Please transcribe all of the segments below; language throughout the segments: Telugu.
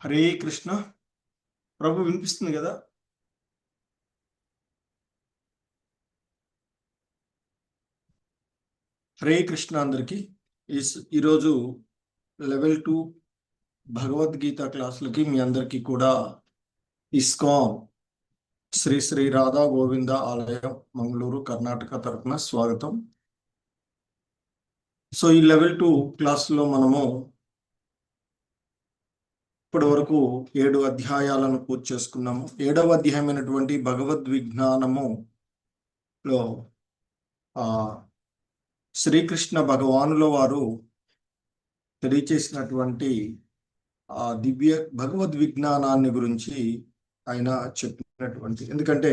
హరే కృష్ణ. ప్రభు వినిపిస్తుంది కదా? హరే కృష్ణ అందరికీ. ఈరోజు లెవెల్ 2 భగవద్గీత క్లాసులకి మీ అందరికీ కూడా ఇస్కాన్ శ్రీ శ్రీ రాధా గోవింద ఆలయం మంగళూరు కర్ణాటక తరఫున స్వాగతం. సో ఈ లెవెల్ 2 క్లాసులో మనము ఇప్పటి వరకు 7 అధ్యాయాలను పూర్తి చేసుకున్నాము. 7వ అధ్యాయమైనటువంటి భగవద్విజ్ఞానములో శ్రీకృష్ణ భగవానుల వారు తెలియచేసినటువంటి ఆ దివ్య భగవద్విజ్ఞానాన్ని గురించి ఆయన చెప్పినటువంటి, ఎందుకంటే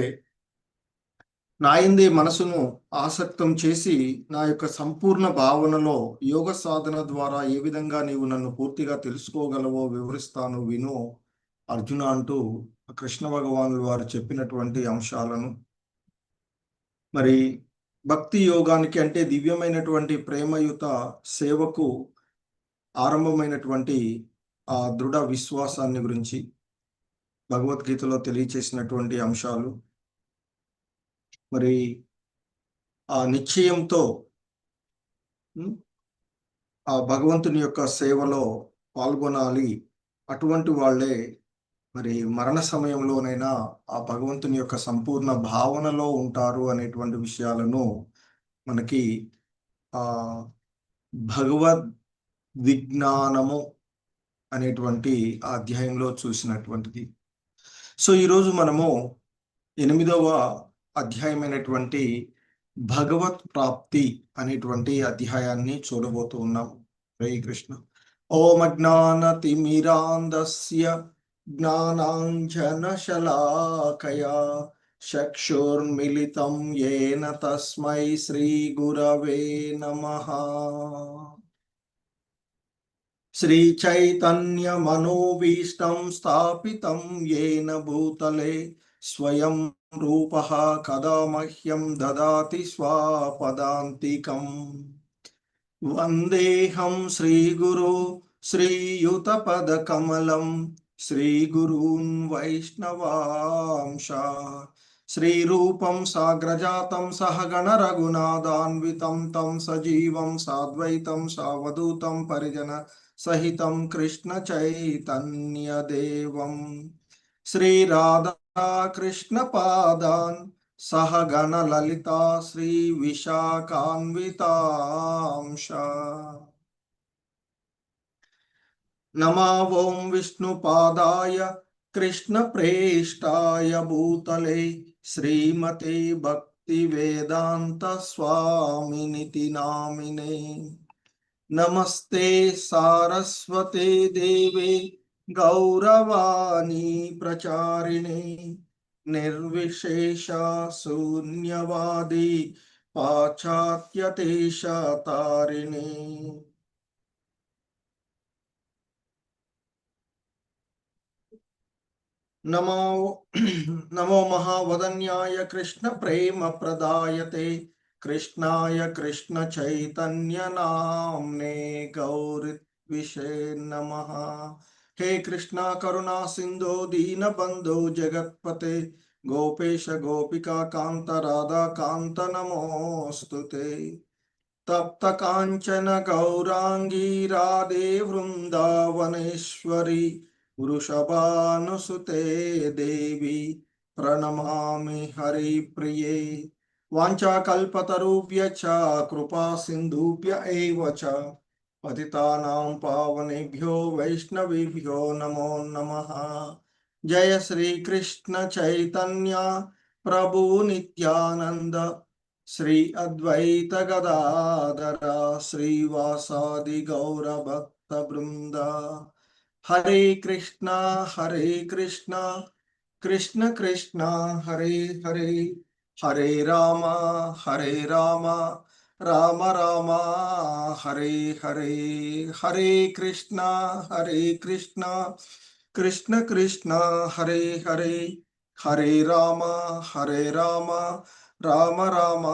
నా యందే మనసును ఆసక్తం చేసి నా యొక్క సంపూర్ణ భావనలో యోగ సాధన ద్వారా ఏ విధంగా నీవు నన్ను పూర్తిగా తెలుసుకోగలవో వివరిస్తాను విను అర్జున అంటూ కృష్ణ భగవానులు వారు చెప్పినటువంటి అంశాలను, మరి భక్తి యోగానికి అంటే దివ్యమైనటువంటి ప్రేమయుత సేవకు ఆరంభమైనటువంటి ఆ దృఢ విశ్వాసాన్ని గురించి భగవద్గీతలో తెలియచేసినటువంటి అంశాలు, మరి ఆ నిశ్చయంతో ఆ భగవంతుని యొక్క సేవలో పాల్గొనాలి, అటువంటి వాళ్ళే మరి మరణ సమయంలోనైనా ఆ భగవంతుని యొక్క సంపూర్ణ భావనలో ఉంటారు అనేటువంటి విషయాలను మనకి ఆ భగవద్ విజ్ఞానము అనేటువంటి ఆ అధ్యాయంలో చూసినటువంటిది. సో ఈరోజు మనము 8వ అధ్యాయమైనటువంటి భగవత్ ప్రాప్తి అనేటువంటి అధ్యాయాన్ని చూడబోతూ ఉన్నాం. హరే కృష్ణ. ఓం అజ్ఞానతిమిరాంధస్య జ్ఞానాంజనశలాకయా చక్షుర్మిలితం యేన తస్మై శ్రీ గురవే నమః. శ్రీ చైతన్య మనోభీష్టం స్థాపితం యేన భూతలే స్వయం రూపః కదా మహ్యం దదాతి స్వపదాంతికం. వందేహం శ్రీగురు శ్రీయుతపదకమలం శ్రీగురూన్ వైష్ణవాంశ. శ్రీరూపం సాగ్రజాతం సహగణ రఘునాథాన్వితం తం సజీవం సాద్వైతం సావధూతం పరిజన సహితం కృష్ణ చైతన్య దేవం శ్రీరాధా కృష్ణ పాదాన్ సహగణ లలితా శ్రీ విశాఖాన్వితాంశ. నమో ఓం విష్ణుపాదాయ కృష్ణ ప్రేష్టాయ భూతలే శ్రీమతే భక్తి వేదాంత స్వామినితి నామినే. నమస్తే సారస్వతే దేవే గౌరవాణి ప్రచారిణే నిర్విశేష శూన్యవాది పాశ్చాత్యదేశ తారిణే. నమో మహావదన్యాయ కృష్ణ ప్రేమ ప్రదాయతే కృష్ణాయ కృష్ణ చైతన్య నామ్నే గౌరిత్విషే నమః. హే కృష్ణ కరుణా సింధో దీనబంధో జగత్పతే గోపేశ గోపికా కాంత రాధా కాంత నమోస్తుతే. తప్త కాంచన గౌరాంగీ రాధే వృందావనేశ్వరి వృషభానుసుతే దేవి ప్రణమామి హరిప్రియే. వాంఛాకల్పతరుభ్యశ్చ కృపా సింధుభ్య ఏవ చ పతితానాం పావనేభ్యో వైష్ణవేభ్యో నమో నమః. జయ శ్రీకృష్ణ చైతన్య ప్రభు నిత్యానంద శ్రీ అద్వైత గదాధర శ్రీవాసాది గౌర భక్త బృంద. హరే కృష్ణ కృష్ణ కృష్ణ హరే హరే, హరే రామ రామ రామ హరే హరే. హరే కృష్ణ కృష్ణ కృష్ణ హరే హరే, హరే రామ రామ రామ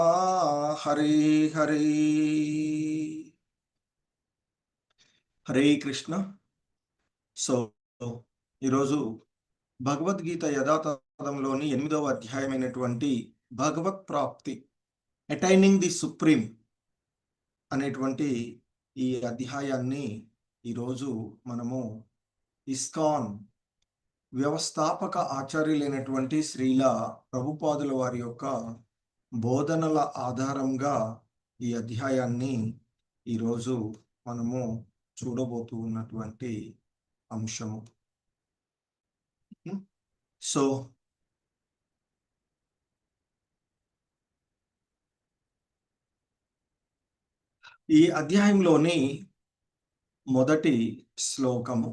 హరే హరే. హరే కృష్ణ. సో ఈరోజు భగవద్గీత యథాతథంలోని 8వ అధ్యాయమైనటువంటి భగవత్ ప్రాప్తి, అటైనింగ్ ది సుప్రీం అనేటువంటి ఈ అధ్యాయాన్ని ఈరోజు మనము ఇస్కాన్ వ్యవస్థాపక ఆచార్యులైనటువంటి శ్రీల ప్రభుపాదుల వారి యొక్క బోధనల ఆధారంగా ఈ అధ్యాయాన్ని ఈరోజు మనము చూడబోతూ ఉన్నటువంటి అంశము. సో ఈ అధ్యాయంలోని మొదటి శ్లోకము,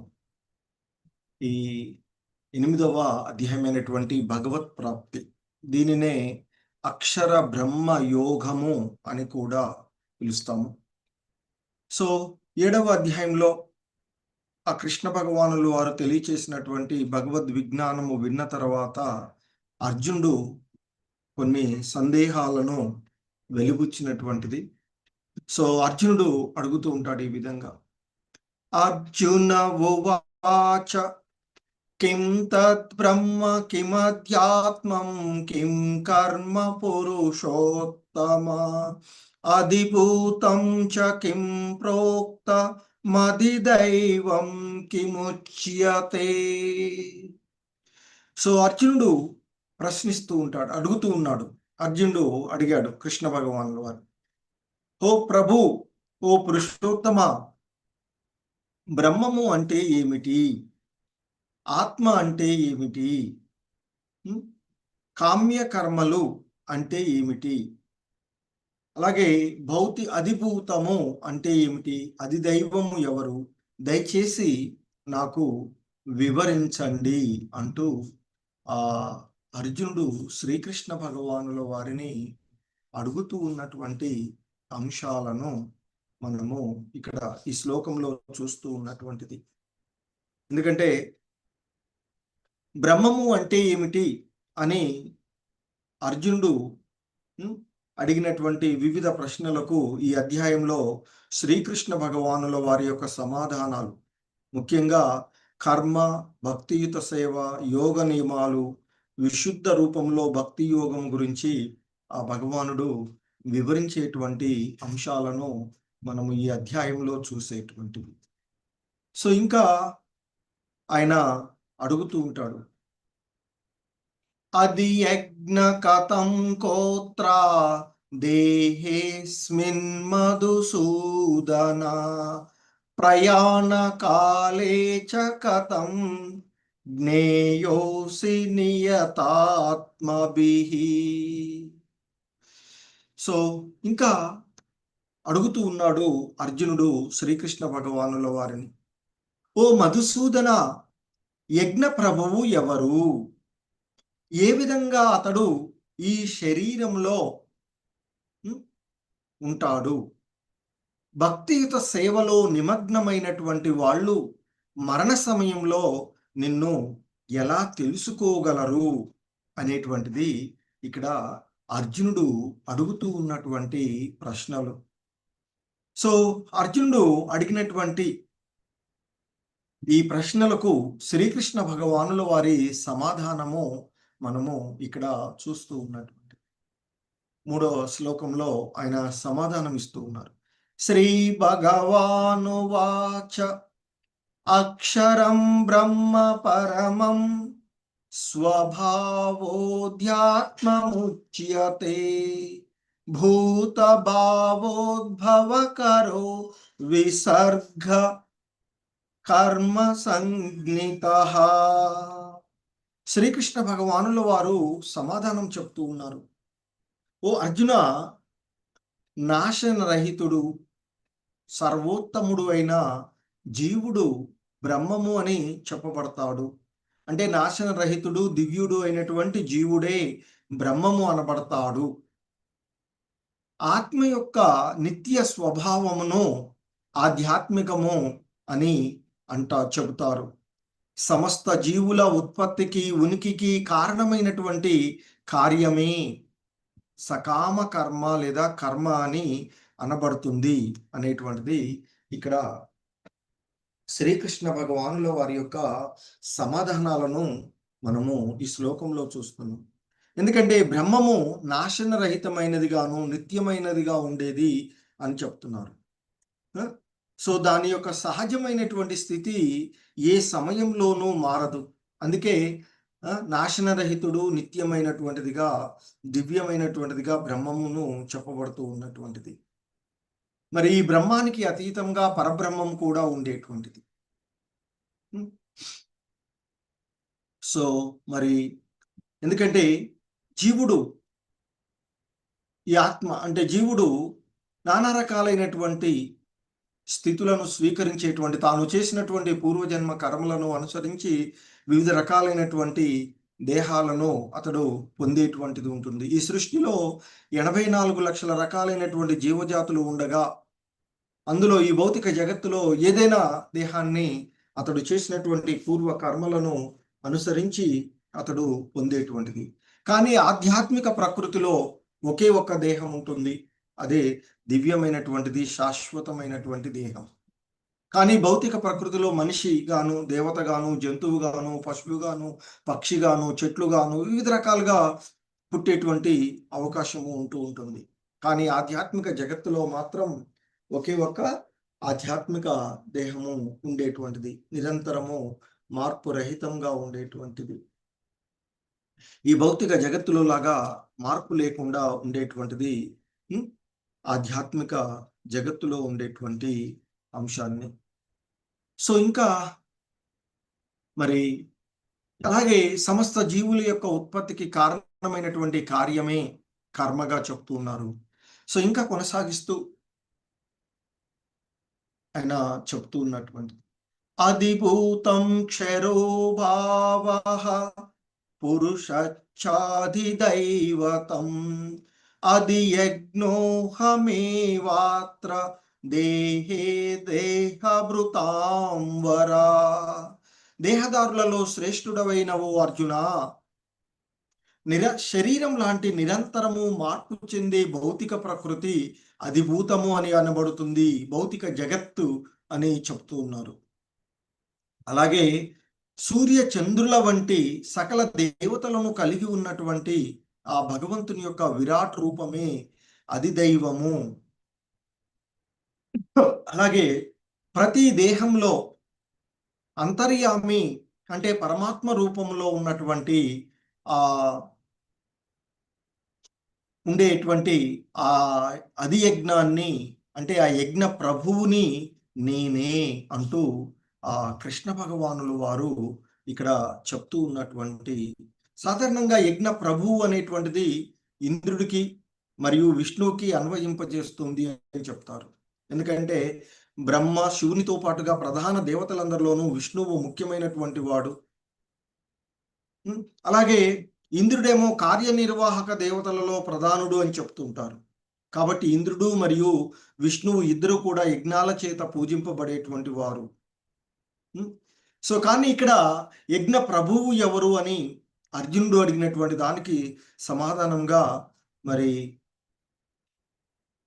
ఈ 8వ అధ్యాయమైనటువంటి భగవత్ ప్రాప్తి, దీనినే అక్షర బ్రహ్మ యోగము అని కూడా పిలుస్తాము. సో 7వ అధ్యాయంలో ఆ కృష్ణ భగవానులు వారు తెలియచేసినటువంటి భగవద్ విజ్ఞానము విన్న తర్వాత అర్జునుడు కొన్ని సందేహాలను వెలిబుచ్చినటువంటిది. సో అర్జునుడు అడుగుతూ ఉంటాడు ఈ విధంగా: అర్జున ఉవాచ కిం తత్ బ్రహ్మ కిమధ్యాత్మం కిం కర్మ పురుషోత్తమ అధిభూతం చ కిం ప్రోక్త మదిదైవం కిముచ్యతే. సో అర్జునుడు ప్రశ్నిస్తూ ఉంటాడు, అడుగుతూ ఉన్నాడు. అర్జునుడు అడిగాడు కృష్ణ భగవానుల వారు: ఓ ప్రభు, ఓ పురుషోత్తమ, బ్రహ్మము అంటే ఏమిటి? ఆత్మ అంటే ఏమిటి? కామ్య కర్మలు అంటే ఏమిటి? అలాగే అధిభూతము అంటే ఏమిటి? అధిదైవము ఎవరు? దయచేసి నాకు వివరించండి అంటూ ఆ అర్జునుడు శ్రీకృష్ణ భగవానుల వారిని అడుగుతూ ఉన్నటువంటి అంశాలను మనము ఇక్కడ ఈ శ్లోకంలో చూస్తూ ఉన్నటువంటిది. ఎందుకంటే బ్రహ్మము అంటే ఏమిటి అని అర్జునుడు అడిగినటువంటి వివిధ ప్రశ్నలకు ఈ అధ్యాయంలో శ్రీకృష్ణ భగవానుల వారి యొక్క సమాధానాలు, ముఖ్యంగా కర్మ, భక్తియుత సేవ, యోగ నియమాలు, విశుద్ధ రూపంలో భక్తి యోగం గురించి ఆ భగవానుడు వివరించేటువంటి అంశాలను మనము ఈ అధ్యాయంలో చూసేటువంటివి. సో ఇంకా ఆయన అడుగుతూ ఉంటాడు: అది యజ్ఞ కథం కోత్ర దేహేస్మిన్ మధుసూదన ప్రయాణ కాలే చ కథం జ్ఞేయోసి నియతాత్మభిః. సో ఇంకా అడుగుతూ ఉన్నాడు అర్జునుడు శ్రీకృష్ణ భగవానుల వారిని: ఓ మధుసూదన, యజ్ఞ ప్రభువు ఎవరు? ఏ విధంగా అతడు ఈ శరీరంలో ఉంటాడు? భక్తియుత సేవలో నిమగ్నమైనటువంటి వాళ్ళు మరణ సమయంలో నిన్ను ఎలా తెలుసుకోగలరు అనేటువంటిది ఇక్కడ అర్జునుడు అడుగుతూ ఉన్నటువంటి ప్రశ్నలు. సో అర్జునుడు అడిగినటువంటి ఈ ప్రశ్నలకు శ్రీకృష్ణ భగవానుల వారి సమాధానము మనము ఇక్కడ చూస్తూ ఉన్నటువంటి 3వ శ్లోకంలో ఆయన సమాధానం ఇస్తూ ఉన్నారు. శ్రీ భగవానువాచ అక్షరం బ్రహ్మ పరమం స్వభావోధ్యాత్మముచ్యతే భూత భావోద్భవకరో విసర్గ కర్మ సంజ్ఞితః. శ్రీకృష్ణ భగవానుల వారు సమాధానం చెప్తూ ఉన్నారు: ఓ అర్జున, నాశనరహితుడు, సర్వోత్తముడు అయిన జీవుడు బ్రహ్మము అని చెప్పబడతాడు. అంటే నాశనరహితుడు, దివ్యుడు అయినటువంటి జీవుడే బ్రహ్మము అనబడతాడు. ఆత్మ యొక్క నిత్య స్వభావమును ఆధ్యాత్మికము అని చెబుతారు. సమస్త జీవుల ఉత్పత్తికి, ఉనికికి కారణమైనటువంటి కార్యమే సకామ కర్మ లేదా కర్మ అని అనబడుతుంది అనేటువంటిది ఇక్కడ శ్రీకృష్ణ భగవానుల వారి యొక్క సమాధానాలను మనము ఈ శ్లోకంలో చూస్తున్నాం. ఎందుకంటే బ్రహ్మము నాశనరహితమైనదిగాను నిత్యమైనదిగా ఉండేది అని చెప్తున్నారు. సో దాని యొక్క సహజమైనటువంటి స్థితి ఏ సమయంలోనూ మారదు. అందుకే నాశనరహితుడు, నిత్యమైనటువంటిదిగా, దివ్యమైనటువంటిదిగా బ్రహ్మమును చెప్పబడుతూ ఉన్నటువంటిది. మరి ఈ బ్రహ్మానికి అతీతంగా పరబ్రహ్మం కూడా ఉండేటువంటిది. సో మరి ఎందుకంటే జీవుడు, ఈ ఆత్మ అంటే జీవుడు నానా రకాలైనటువంటి స్థితులను స్వీకరించేటువంటి, తాను చేసినటువంటి పూర్వజన్మ కర్మలను అనుసరించి వివిధ రకాలైనటువంటి దేహాలను అతడు పొందేటువంటిది ఉంటుంది. ఈ సృష్టిలో 84 లక్షల రకాలైనటువంటి జీవజాతులు ఉండగా, అందులో ఈ భౌతిక జగత్తులో ఏదైనా దేహాన్ని అతడు చేసినటువంటి పూర్వ కర్మలను అనుసరించి అతడు పొందేటువంటిది. కానీ ఆధ్యాత్మిక ప్రకృతిలో ఒకే ఒక్క దేహం ఉంటుంది. అదే దివ్యమైనటువంటిది, శాశ్వతమైనటువంటి దేహం. కానీ భౌతిక ప్రకృతిలో మనిషి గాను, దేవత గాను, జంతువు గాను, పశువు గాను, పక్షి గాను, చెట్లు గాను వివిధ రకాలుగా పుట్టేటువంటి అవకాశము ఉంటూ ఉంటుంది. కానీ ఆధ్యాత్మిక జగత్తులో మాత్రం ఒకే ఒక్క ఆధ్యాత్మిక దేహము ఉండేటువంటిది, నిరంతరము మార్పు రహితంగా ఉండేటువంటిది. ఈ భౌతిక జగత్తులో లాగా మార్పు లేకుండా ఉండేటువంటిది ఆధ్యాత్మిక జగత్తులో ఉండేటువంటి అంశాన్ని. సో ఇంకా మరి అలాగే సమస్త జీవుల యొక్క ఉత్పత్తికి కారణమైనటువంటి కార్యమే కర్మగా చెప్తూ ఉన్నారు. సో ఇంకా కొనసాగిస్తూ ఆయన చెప్తూ ఉన్నటువంటి అధిభూతం క్షరో భావః పురుషచ్చాధిదైవతం అధియజ్ఞోహమేవాత్ర దేహే దేహభృతాం వరా. దేహదారులలో శ్రేష్ఠుడవైనవో అర్జున, శరీరం లాంటి నిరంతరము మార్పు చెందే భౌతిక ప్రకృతి అధిభూతము అని అనబడుతుంది, భౌతిక జగత్తు అని చెప్తూ ఉన్నారు. అలాగే సూర్య చంద్రుల వంటి సకల దేవతలను కలిగి ఉన్నటువంటి ఆ భగవంతుని యొక్క విరాట్ రూపమే అధిదైవము. అలాగే ప్రతి దేహంలో అంతర్యామి అంటే పరమాత్మ రూపంలో ఉన్నటువంటి ఆ ఉండేటువంటి ఆ అధియజ్ఞాన్ని, అంటే ఆ యజ్ఞ ప్రభువుని నేనే అంటూ ఆ కృష్ణ భగవానులు వారు ఇక్కడ చెప్తూ ఉన్నటువంటి, సాధారణంగా యజ్ఞ ప్రభువు అనేటువంటిది ఇంద్రుడికి మరియు విష్ణువుకి అన్వయింపజేస్తుంది అని చెప్తారు. ఎందుకంటే బ్రహ్మ శివునితో పాటుగా ప్రధాన దేవతలందరిలోనూ విష్ణువు ముఖ్యమైనటువంటి వాడు. అలాగే ఇంద్రుడేమో కార్యనిర్వాహక దేవతలలో ప్రధానుడు అని చెప్తుంటారు. కాబట్టి ఇంద్రుడు మరియు విష్ణువు ఇద్దరు కూడా యజ్ఞాల చేత పూజింపబడేటువంటి వారు. సో కానీ ఇక్కడ యజ్ఞ ప్రభువు ఎవరు అని అర్జునుడు అడిగినటువంటి దానికి సమాధానంగా మరి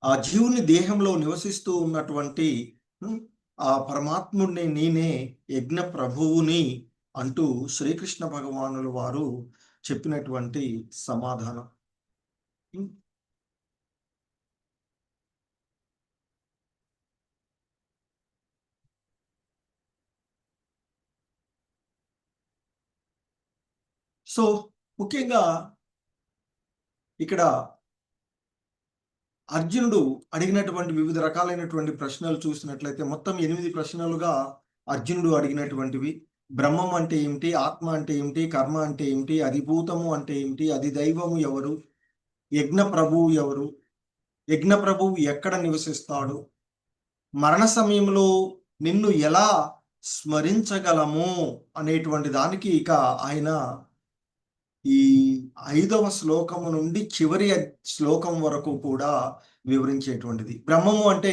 ఆ జీవుని దేహంలో నివసిస్తూ ఉన్నటువంటి ఆ పరమాత్ముడిని నేనే యజ్ఞ ప్రభువుని అంటూ శ్రీకృష్ణ భగవానుల వారు చెప్పినటువంటి సమాధానం. సో ముఖ్యంగా ఇక్కడ అర్జునుడు అడిగినటువంటి వివిధ రకాలైనటువంటి ప్రశ్నలు చూసినట్లయితే మొత్తం 8 ప్రశ్నలుగా అర్జునుడు అడిగినటువంటివి. బ్రహ్మం అంటే ఏమిటి, ఆత్మ అంటే ఏమిటి, కర్మ అంటే ఏమిటి, అధిభూతము అంటే ఏమిటి, అధిదైవము ఎవరు, యజ్ఞ ప్రభువు ఎవరు, యజ్ఞ ప్రభువు ఎక్కడ నివసిస్తాడు, మరణ సమయంలో నిన్ను ఎలా స్మరించగలము అనేటువంటి దానికి ఇక ఆయన ఈ 5వ శ్లోకము నుండి చివరి శ్లోకం వరకు కూడా వివరించేటువంటిది. బ్రహ్మము అంటే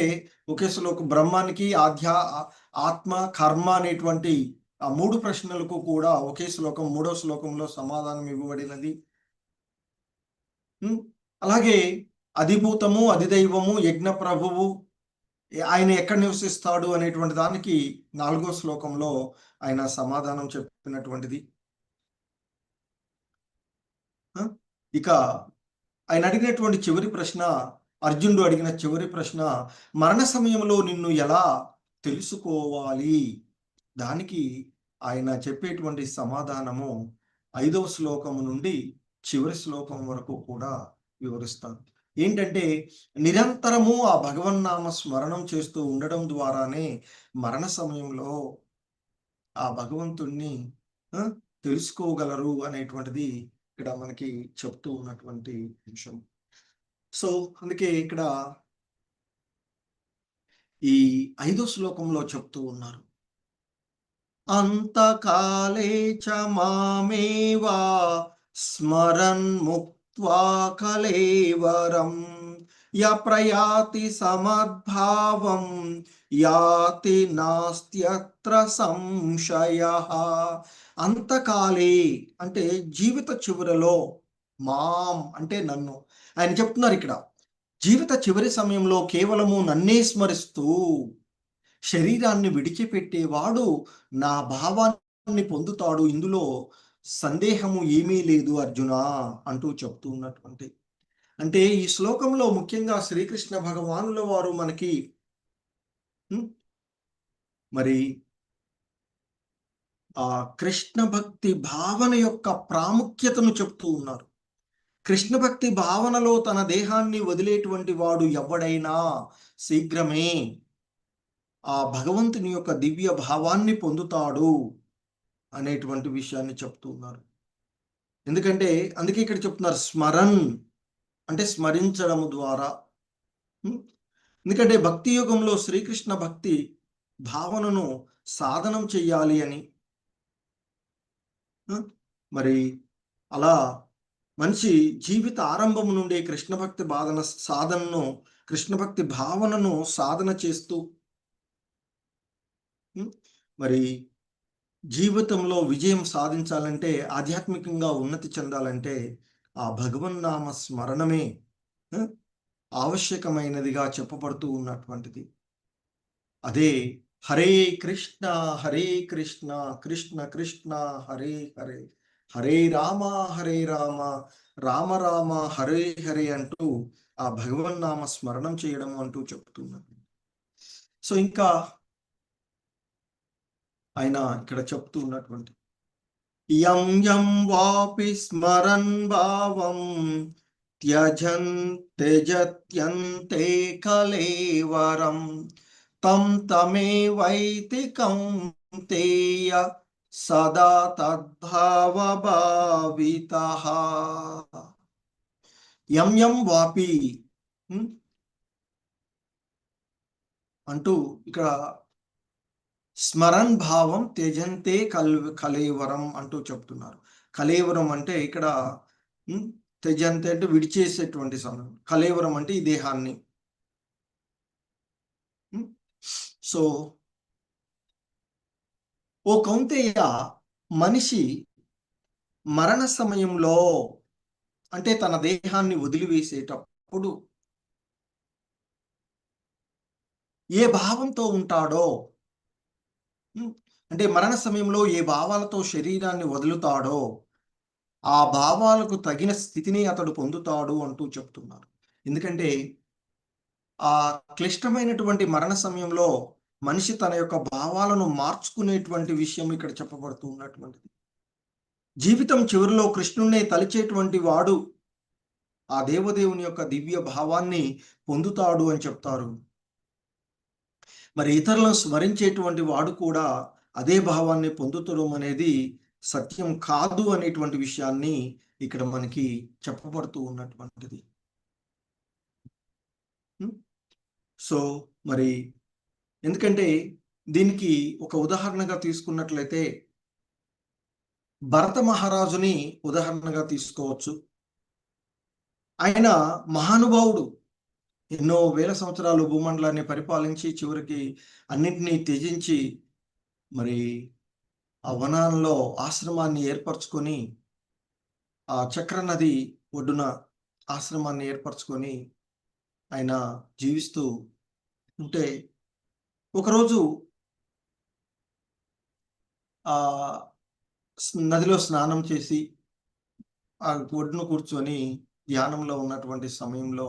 ఒకే శ్లోకం, బ్రహ్మానికి ఆత్మ, కర్మ అనేటువంటి ఆ 3 ప్రశ్నలకు కూడా ఒకే శ్లోకం 3వ శ్లోకంలో సమాధానం ఇవ్వబడినది. అలాగే అధిభూతము, అధిదైవము, యజ్ఞ ప్రభువు ఆయన ఎక్కడ నివసిస్తాడు అనేటువంటి దానికి 4వ శ్లోకంలో ఆయన సమాధానం చెప్పినటువంటిది. ఇక ఆయన అడిగినటువంటి చివరి ప్రశ్న, అర్జునుడు అడిగిన చివరి ప్రశ్న, మరణ సమయంలో నిన్ను ఎలా తెలుసుకోవాలి? దానికి ఆయన చెప్పేటువంటి సమాధానము 5వ శ్లోకము నుండి చివరి శ్లోకం వరకు కూడా వివరిస్తాను. ఏంటంటే, నిరంతరము ఆ భగవన్నామ స్మరణం చేస్తూ ఉండడం ద్వారానే మరణ సమయంలో ఆ భగవంతుణ్ణి తెలుసుకోగలరు అనేటువంటిది ఇక్కడ మనకి చెప్తూ ఉన్నటువంటి అంశం. సో, అందుకే ఇక్కడ ఈ 5వ శ్లోకంలో చెప్తూ ఉన్నారు. అంతకాలే చ మామేవా స్మరన్ ముక్త్వా కలేవరం ప్రయాతి సమద్భావం యాతి నాస్త్యత్ర సంశయః. అంతకాలే అంటే జీవిత చివరలో, మాం అంటే నన్ను. ఆయన చెప్తున్నారు ఇక్కడ, జీవిత చివరి సమయంలో కేవలము నన్నే స్మరిస్తూ శరీరాన్ని విడిచిపెట్టేవాడు నా భావాన్ని పొందుతాడు, ఇందులో సందేహము ఏమీ లేదు అర్జునా అంటూ చెప్తూ ఉన్నటువంటి. అంటే ఈ శ్లోకంలో ముఖ్యంగా శ్రీకృష్ణ భగవానుల వారు మనకి మరి ఆ కృష్ణ భక్తి భావన యొక్క ప్రాముఖ్యతను చెప్తూ ఉన్నారు. కృష్ణ భక్తి భావనలో తన దేహాన్ని వదిలేటువంటి వాడు ఎవడైనా శీఘ్రమే ఆ భగవంతుని యొక్క దివ్య భావాన్ని పొందుతాడు అనేటువంటి విషయాన్ని చెప్తూ ఉన్నారు. ఎందుకంటే అందుకే ఇక్కడ చెప్తున్నారు స్మరన్ అంటే స్మరించడము ద్వారా. ఎందుకంటే భక్తి యుగంలో శ్రీకృష్ణ భక్తి భావనను సాధనం చెయ్యాలి అని, మరి అలా మనిషి జీవిత ఆరంభం నుండి కృష్ణ భక్తి సాధనను, కృష్ణ భక్తి భావనను సాధన చేస్తూ మరి జీవితంలో విజయం సాధించాలంటే, ఆధ్యాత్మికంగా ఉన్నతి చెందాలంటే ఆ భగవన్నామ స్మరణమే ఆవశ్యకమైనదిగా చెప్పబడుతూ ఉన్నటువంటిది. అదే హరే కృష్ణ హరే కృష్ణ కృష్ణ కృష్ణ హరే హరే హరే రామ హరే రామ రామ రామ హరే హరే అంటూ ఆ భగవన్నామ స్మరణం చేయడం అంటూ చెప్తున్నారు. సో ఇంకా ఆయన ఇక్కడ చెప్తూ ఉన్నటువంటి యం యం వాపి స్మరన్ భావం త్యజత్యంతే కలేవరం తం తమేవైతి కౌంతేయ సదా తద్భావభావితః. యం యం వాపి అంటూ ఇక్కడ స్మరన్ భావం త్యజంతే కలేవరం అంటూ చెప్తున్నారు. కలేవరం అంటే ఇక్కడ త్యజంతే అంటే విడిచేసేటువంటి సమయం, కలేవరం అంటే ఈ దేహాన్ని. సో ఓ కౌంతేయ, మనిషి మరణ సమయంలో అంటే తన దేహాన్ని వదిలివేసేటప్పుడు ఏ భావంతో ఉంటాడో, అంటే మరణ సమయంలో ఏ భావాలతో శరీరాన్ని వదులుతాడో ఆ భావాలకు తగిన స్థితిని అతడు పొందుతాడు అంటూ చెప్తున్నారు. ఎందుకంటే ఆ క్లిష్టమైనటువంటి మరణ సమయంలో మనిషి తన యొక్క భావాలను మార్చుకునేటువంటి విషయం ఇక్కడ చెప్పబడుతూ ఉన్నటువంటిది. జీవితం చివరిలో కృష్ణుణ్ణి తలిచేటువంటి వాడు ఆ దేవదేవుని యొక్క దివ్య భావాన్ని పొందుతాడు అని చెప్తారు. మరి ఇతరులను స్మరించేటువంటి వాడు కూడా అదే భావాన్ని పొందుతడం అనేది సత్యం కాదు అనేటువంటి విషయాన్ని ఇక్కడ మనకి చెప్పబడుతూ ఉన్నటువంటిది. సో మరి ఎందుకంటే దీనికి ఒక ఉదాహరణగా తీసుకున్నట్లయితే భరత మహారాజుని ఉదాహరణగా తీసుకోవచ్చు. ఆయన మహానుభావుడు, ఎన్నో వేల సంవత్సరాలు భూమండలాన్ని పరిపాలించి చివరికి అన్నింటినీ త్యజించి మరి ఆ వనాల్లో ఆశ్రమాన్ని ఏర్పరచుకొని, ఆ చక్ర నది ఒడ్డున ఆశ్రమాన్ని ఏర్పరచుకొని ఆయన జీవిస్తూ ఉంటే ఒకరోజు ఆ నదిలో స్నానం చేసి ఆ ఒడ్డున కూర్చొని ధ్యానంలో ఉన్నటువంటి సమయంలో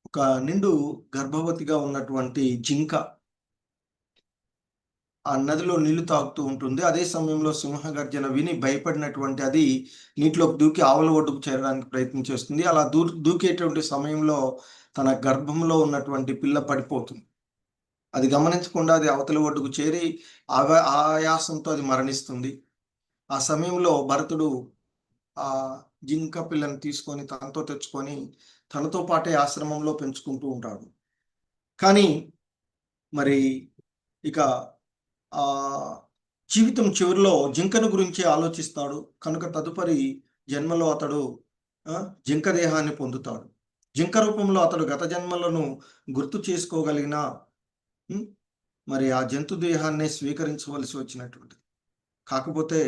ఒక నిండు గర్భవతిగా ఉన్నటువంటి జింక ఆ నదిలో నీళ్లు తాగుతూ ఉంటుంది. అదే సమయంలో సింహగర్జన విని భయపడినటువంటి అది నీటిలోకి దూకి ఆవల ఒడ్డుకు చేరడానికి ప్రయత్నం చేస్తుంది. అలా దూకేటువంటి సమయంలో తన గర్భంలో ఉన్నటువంటి పిల్ల పడిపోతుంది. అది గమనించకుండా అది అవతలి ఒడ్డుకు చేరి ఆయాసంతో అది మరణిస్తుంది. ఆ సమయంలో భరతుడు ఆ జింక పిల్లని తీసుకొని తనతో తెచ్చుకొని తనతో పాటే ఆశ్రమంలో పెంచుకుంటూ ఉంటాడు. కానీ మరి ఇక ఆ జీవితం చివరిలో జింకను గురించి ఆలోచిస్తాడు. కనుక తదుపరి జన్మలో అతడు జింక దేహాన్ని పొందుతాడు. జింక రూపంలో అతడు గత జన్మలను గుర్తు చేసుకోగలిగిన మరి ఆ జంతు దేహాన్నే స్వీకరించవలసి వచ్చినటువంటిది. కాకపోతే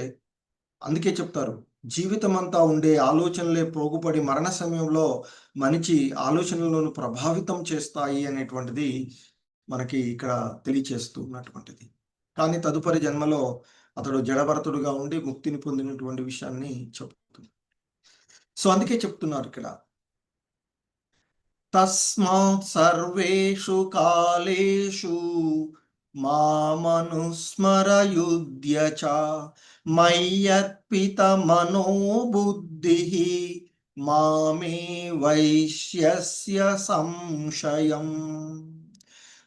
అందుకే చెప్తారు, జీవితమంతా ఉండే ఆలోచనలే పోగుపడి మరణ సమయంలో మనిషి ఆలోచనలను ప్రభావితం చేస్తాయి అనేటువంటిది మనకి ఇక్కడ తెలియచేస్తూ ఉన్నటువంటిది. కానీ తదుపరి జన్మలో అతడు జడభరతుడుగా ఉండి ముక్తిని పొందినటువంటి విషయాన్ని చెప్తుంది. సో అందుకే చెప్తున్నారు ఇక్కడ, తస్మాత్ సర్వేషు కాలేషు మామనుస్మరయుధ్య చ మయ్యర్పిత మనోబుద్ధిః మామే వైశ్యస్య సంశయం.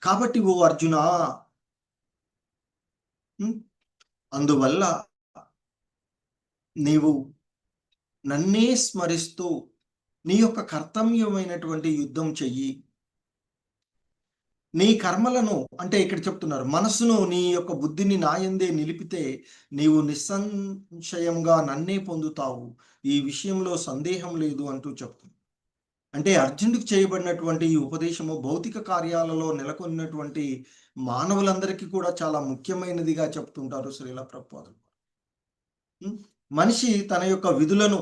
కాబట్టి ఓ అర్జున, అందువల్ల నీవు నన్నే స్మరిస్తూ నీ యొక్క కర్తవ్యమైనటువంటి యుద్ధం చెయ్యి. నీ కర్మలను, అంటే ఇక్కడ చెప్తున్నారు, మనస్సును నీ యొక్క బుద్ధిని నాయందే నిలిపితే నీవు నిస్సంశయంగా నన్నే పొందుతావు, ఈ విషయంలో సందేహం లేదు అంటూ చెప్తుంది. అంటే అర్జునుడికి చేయబడినటువంటి ఈ ఉపదేశము భౌతిక కార్యాలలో నెలకొన్నటువంటి మానవులందరికీ కూడా చాలా ముఖ్యమైనదిగా చెప్తుంటారు శ్రీల ప్రభుపాదులు. మనిషి తన యొక్క విధులను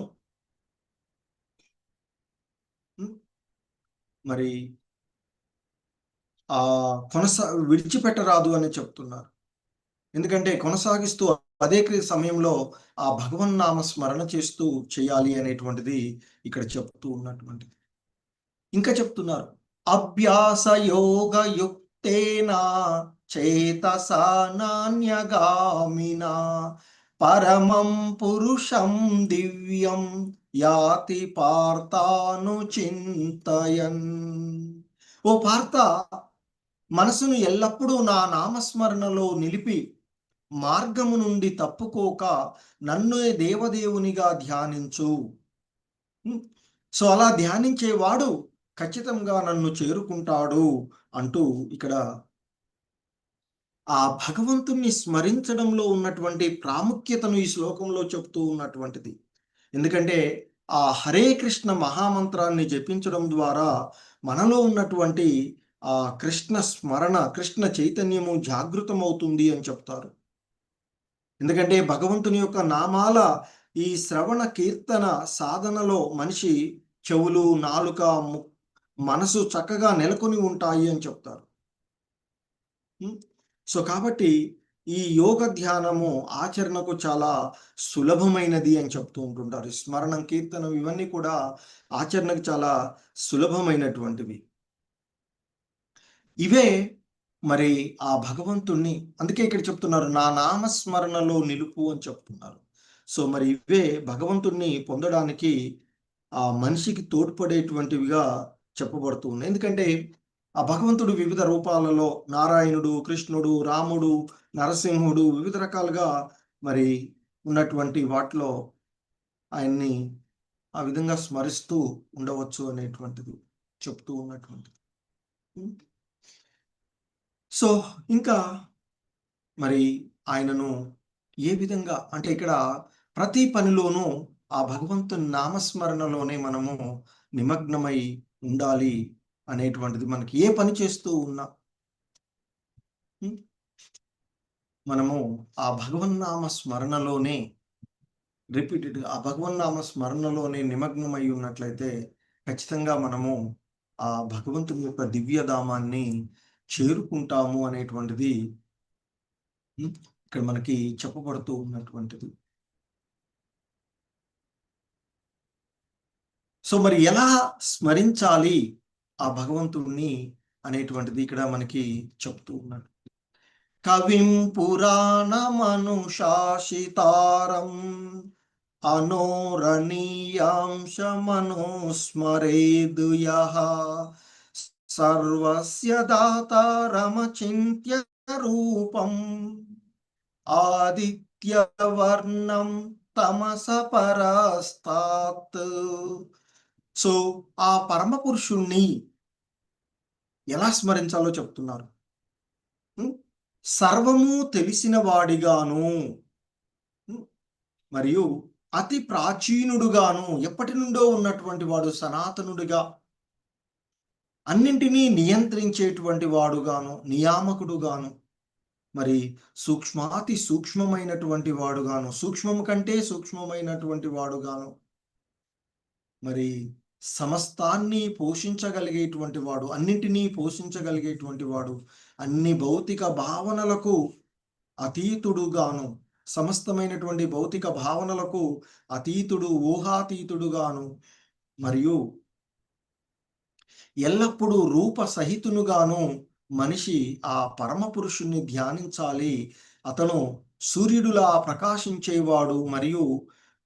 మరి విడిచిపెట్టరాదు అని చెప్తున్నారు. ఎందుకంటే కొనసాగిస్తూ అదే సమయంలో ఆ భగవన్నామ స్మరణ చేస్తూ చేయాలి అనేటువంటిది ఇక్కడ చెప్తూ ఉన్నటువంటిది. ఇంకా చెప్తున్నారు, అభ్యాస యోగ యుక్తేనా చేతసా నాన్యగామినా పరమం పురుషం దివ్యం యాతి పార్థాను చింతయన్. ఓ పార్థ, మనసును ఎల్లప్పుడూ నా నామస్మరణలో నిలిపి మార్గము నుండి తప్పుకోక నన్ను దేవదేవునిగా ధ్యానించు. సో అలా ధ్యానించేవాడు ఖచ్చితంగా నన్ను చేరుకుంటాడు అంటూ ఇక్కడ ఆ భగవంతుణ్ణి స్మరించడంలో ఉన్నటువంటి ప్రాముఖ్యతను ఈ శ్లోకంలో చెప్తూ ఉన్నటువంటిది. ఎందుకంటే ఆ హరే కృష్ణ మహామంత్రాన్ని జపించడం ద్వారా మనలో ఉన్నటువంటి ఆ కృష్ణ స్మరణ, కృష్ణ చైతన్యము జాగృతమవుతుంది అని చెప్తారు. ఎందుకంటే భగవంతుని యొక్క నామాల ఈ శ్రవణ కీర్తన సాధనలో మనిషి చెవులు, నాలుక, మనసు చక్కగా నెలకొని ఉంటాయి అని చెప్తారు. సో కాబట్టి ఈ యోగ ధ్యానము ఆచరణకు చాలా సులభమైనది అని చెప్తూ ఉంటుంటారు. స్మరణం, కీర్తనం ఇవన్నీ కూడా ఆచరణకు చాలా సులభమైనటువంటివి. ఇవే మరి ఆ భగవంతుణ్ణి, అందుకే ఇక్కడ చెప్తున్నారు, నా నామస్మరణలో నిలుపు అని చెప్తున్నారు. సో మరి ఇవే భగవంతుణ్ణి పొందడానికి ఆ మనిషికి తోడ్పడేటువంటివిగా చెప్పబడుతూ ఉన్నాయి. ఎందుకంటే ఆ భగవంతుడు వివిధ రూపాలలో, నారాయణుడు, కృష్ణుడు, రాముడు, నరసింహుడు, వివిధ రకాలుగా మరి ఉన్నటువంటి వాటిలో ఆయన్ని ఆ విధంగా స్మరిస్తూ ఉండవచ్చు అనేటువంటిది చెప్తూ ఉన్నటువంటిది. సో ఇంకా మరి ఆయనను ఏ విధంగా, అంటే ఇక్కడ ప్రతి పనిలోనూ ఆ భగవంతుని నామస్మరణలోనే మనము నిమగ్నమై ఉండాలి అనేటువంటిది. మనకి ఏ పని చేస్తూ ఉన్నా మనము ఆ భగవన్నామ స్మరణలోనే రిపీటెడ్గా ఆ భగవన్నామ స్మరణలోనే నిమగ్నమై ఉన్నట్లయితే ఖచ్చితంగా మనము ఆ భగవంతుని యొక్క దివ్యధామాన్ని చేరుకుంటాము అనేటువంటిది ఇక్కడ మనకి చెప్పబడుతూ ఉన్నటువంటిది. సో మరి ఎలా స్మరించాలి ఆ భగవంతుణ్ణి అనేటువంటిది ఇక్కడ మనకి చెప్తూ ఉన్నాడు. కవిం పురాణమనుశాసితారం అనోరణీయాంశమనుస్మరేద్ యః సర్వస్య దాతారమచింత్య రూపం ఆదిత్యవర్ణం తమస పరస్తాత్. సో ఆ పరమ పురుషుణ్ణి ఎలా స్మరించాలో చెప్తున్నారు. సర్వము తెలిసిన వాడిగాను మరియు అతి ప్రాచీనుడుగాను, ఎప్పటి నుండో ఉన్నటువంటి వాడు, సనాతనుడిగా, అన్నింటినీ నియంత్రించేటువంటి వాడుగాను, నియామకుడుగాను, మరి సూక్ష్మాతి సూక్ష్మమైనటువంటి వాడుగాను, సూక్ష్మము కంటే సూక్ష్మమైనటువంటి వాడుగాను, మరి సమస్తాన్ని పోషించగలిగేటువంటి వాడు, అన్నింటినీ పోషించగలిగేటువంటి వాడు, అన్ని భౌతిక భావనలకు అతీతుడుగాను, సమస్తమైనటువంటి భౌతిక భావనలకు అతీతుడు, ఊహాతీతుడుగాను, మరియు ఎల్లప్పుడూ రూప సహితునుగాను మనిషి ఆ పరమ పురుషుణ్ణి ధ్యానించాలి. అతను సూర్యుడులా ప్రకాశించేవాడు మరియు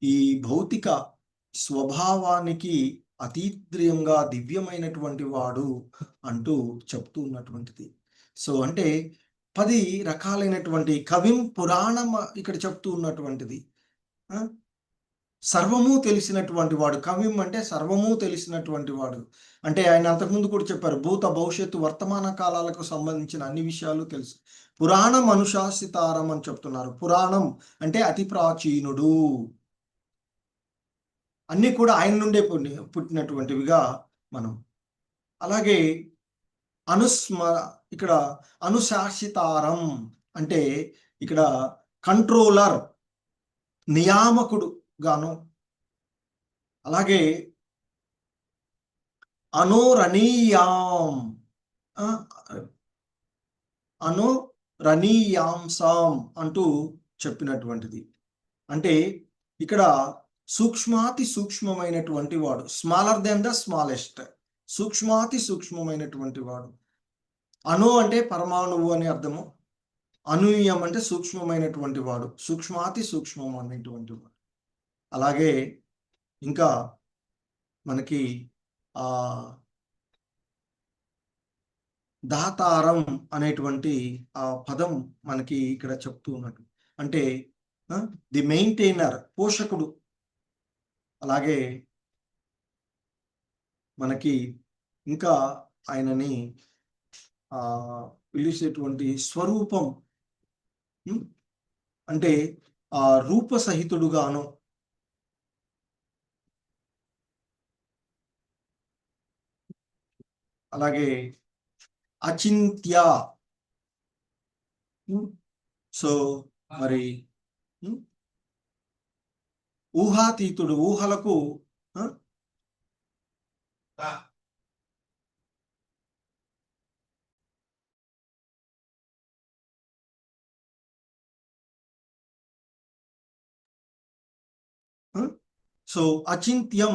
ఈ భౌతిక స్వభావానికి అతీంద్రియంగా దివ్యమైనటువంటి వాడు అంటూ చెప్తూ ఉన్నటువంటిది. సో అంటే 10 రకాలైనటువంటి కవిం పురాణం ఇక్కడ చెప్తూ ఉన్నటువంటిది. సర్వము తెలిసినటువంటి వాడు. కవిం అంటే సర్వము తెలిసినటువంటి వాడు. అంటే ఆయన అంతకుముందు కూడా చెప్పారు, భూత భవిష్యత్తు వర్తమాన కాలాలకు సంబంధించిన అన్ని విషయాలు తెలుసు. పురాణం అనుశాసితారం అని చెప్తున్నారు. పురాణం అంటే అతి ప్రాచీనుడు, అన్ని కూడా ఆయన నుండే పుట్టినటువంటివిగా మనం. అలాగే ఇక్కడ అనుశాసితారం అంటే ఇక్కడ కంట్రోలర్, నియామకుడు గాను. అలాగే అనోరణీయాం అనోరణీయాంసాం అంటూ చెప్పినటువంటిది. అంటే ఇక్కడ సూక్ష్మాతి సూక్ష్మమైనటువంటి వాడు, స్మాలర్ దెన్ ద స్మాలెస్ట్, సూక్ష్మాతి సూక్ష్మమైనటువంటి వాడు. అణు అంటే పరమాణువు అని అర్థము, అనూయం అంటే సూక్ష్మమైనటువంటి వాడు, సూక్ష్మాతి సూక్ష్మం అనేటువంటి వాడు. అలాగే ఇంకా మనకి దాతారం అనేటువంటి ఆ పదం మనకి ఇక్కడ చెప్తూ ఉన్నట్టు, అంటే ది మెయింటైనర్, పోషకుడు. అలాగే మనకి ఇంకా ఆయనని పిలిచేటువంటి స్వరూపం అంటే రూప సహితుడుగాను, అలాగే అచింత్య. సో మరి ఊహాతీతుడు, ఊహలకు సో అచింత్యం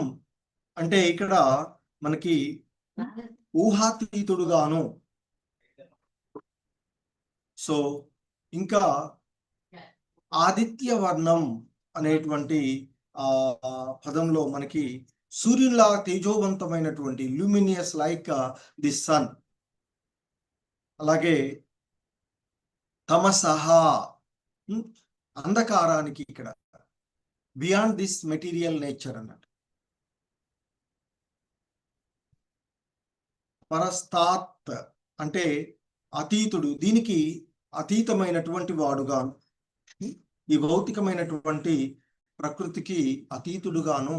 అంటే ఇక్కడ మనకి ఊహాతీతుడుగాను. సో ఇంకా ఆదిత్య వర్ణం అనేటువంటి పదంలో మనకి సూర్యునిలా తేజోవంతమైనటువంటి, లూమినియస్ లైక్ ది సన్. అలాగే తమసహ, అంధకారానికి, ఇక్కడ బియాండ్ దిస్ మెటీరియల్ నేచర్ అన్నట్టు. పరస్తాత్ అంటే అతీతుడు, దీనికి అతీతమైనటువంటి వాడుగా, ఈ భౌతికమైనటువంటి ప్రకృతికి అతీతుడుగాను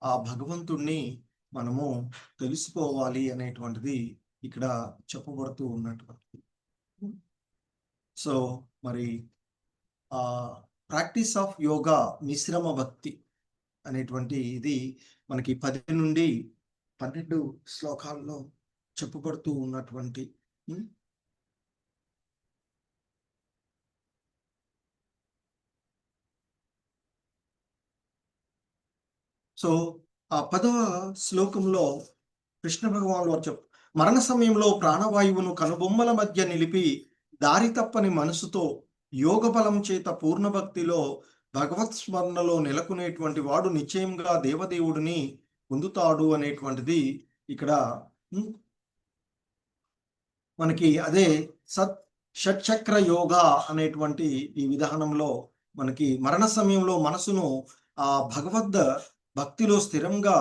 ఆ భగవంతుణ్ణి మనము తెలుసుకోవాలి అనేటువంటిది ఇక్కడ చెప్పబడుతూ ఉన్నటువంటిది. సో మరి ప్రాక్టీస్ ఆఫ్ యోగా మిశ్రమ భక్తి అనేటువంటి ఇది మనకి 10 నుండి 12 శ్లోకాల్లో చెప్పబడుతూ ఉన్నటువంటి సో ఆ 10వ శ్లోకంలో కృష్ణ భగవానుడు వారు మరణ సమయంలో ప్రాణవాయువును కనుబొమ్మల మధ్య నిలిపి దారి తప్పని మనసుతో యోగ బలం చేత పూర్ణ భక్తిలో భగవత్ స్మరణలో నెలకొనేటువంటి వాడు నిశ్చయంగా దేవదేవుడిని పొందుతాడు అనేటువంటిది ఇక్కడ మనకి అదే షట్చక్ర యోగా అనేటువంటి ఈ విధానంలో మనకి మరణ సమయంలో మనసును ఆ భగవద్ భక్తిలో స్థిరంగా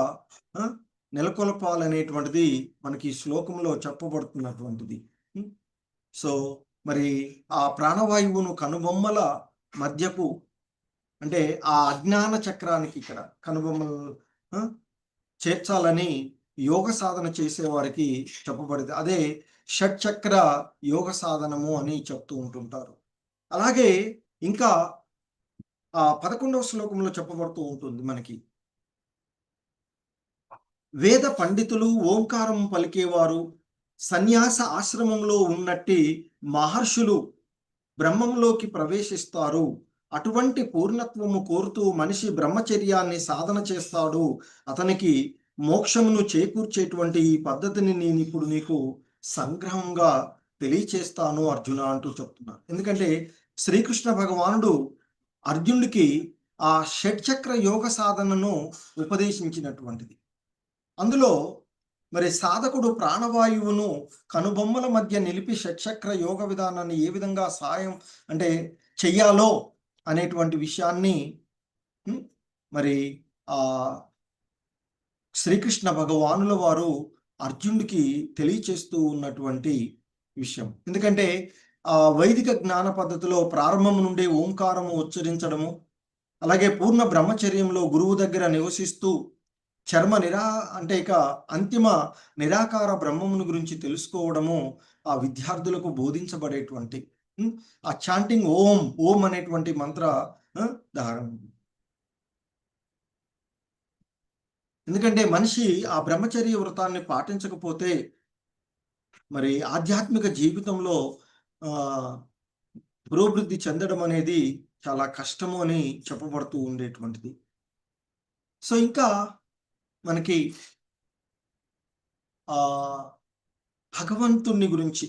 నెలకొల్పాలనేటువంటిది మనకి ఈ శ్లోకంలో చెప్పబడుతున్నటువంటిది. సో మరి ఆ ప్రాణవాయువును కనుబొమ్మల మధ్యకు అంటే ఆ అజ్ఞాన చక్రానికి ఇక్కడ కనుబొమ్మలు చేర్చాలని యోగ సాధన చేసేవారికి చెప్పబడింది. అదే షట్చక్ర యోగ సాధనము అని చెప్తూ ఉంటుంటారు. అలాగే ఇంకా ఆ 11వ శ్లోకంలో చెప్పబడుతూ ఉంటుంది మనకి, వేద పండితులు ఓంకారం పలికేవారు సన్యాస ఆశ్రమంలో ఉన్నట్టి మహర్షులు బ్రహ్మంలోకి ప్రవేశిస్తారు. అటువంటి పూర్ణత్వము కోరుతూ మనిషి బ్రహ్మచర్యాన్ని సాధన చేస్తాడు. అతనికి మోక్షమును చేకూర్చేటువంటి ఈ పద్ధతిని నేను ఇప్పుడు నీకు సంగ్రహంగా తెలియచేస్తాను అర్జున అంటూ చెప్తున్నారు. ఎందుకంటే శ్రీకృష్ణ భగవానుడు అర్జునుడికి ఆ షట్చక్ర యోగ సాధనను ఉపదేశించినటువంటిది. అందులో మరి సాధకుడు ప్రాణవాయువును కనుబొమ్మల మధ్య నిలిపి షట్చక్ర యోగ విధానాన్ని ఏ విధంగా సాయం అంటే చెయ్యాలో అనేటువంటి విషయాన్ని మరి ఆ శ్రీకృష్ణ భగవానుల వారు అర్జునుడికి తెలియచేస్తూ ఉన్నటువంటి విషయం. ఎందుకంటే ఆ వైదిక జ్ఞాన పద్ధతిలో ప్రారంభం నుండి ఓంకారము ఉచ్చరించడము, అలాగే పూర్ణ బ్రహ్మచర్యంలో గురువు దగ్గర నివసిస్తూ చర్మ అంటే ఇక అంతిమ నిరాకార బ్రహ్మమును గురించి తెలుసుకోవడము ఆ విద్యార్థులకు బోధించబడేటువంటి ఆ చాంటింగ్ ఓం ఓం అనేటువంటి మంత్ర ధారణ. ఎందుకంటే మనిషి ఆ బ్రహ్మచర్య వ్రతాన్ని పాటించకపోతే మరి ఆధ్యాత్మిక జీవితంలో పురోభివృద్ధి చెందడం అనేది చాలా కష్టము అని చెప్పబడుతూ ఉండేటువంటిది. సో ఇంకా మనకి భగవంతుని గురించి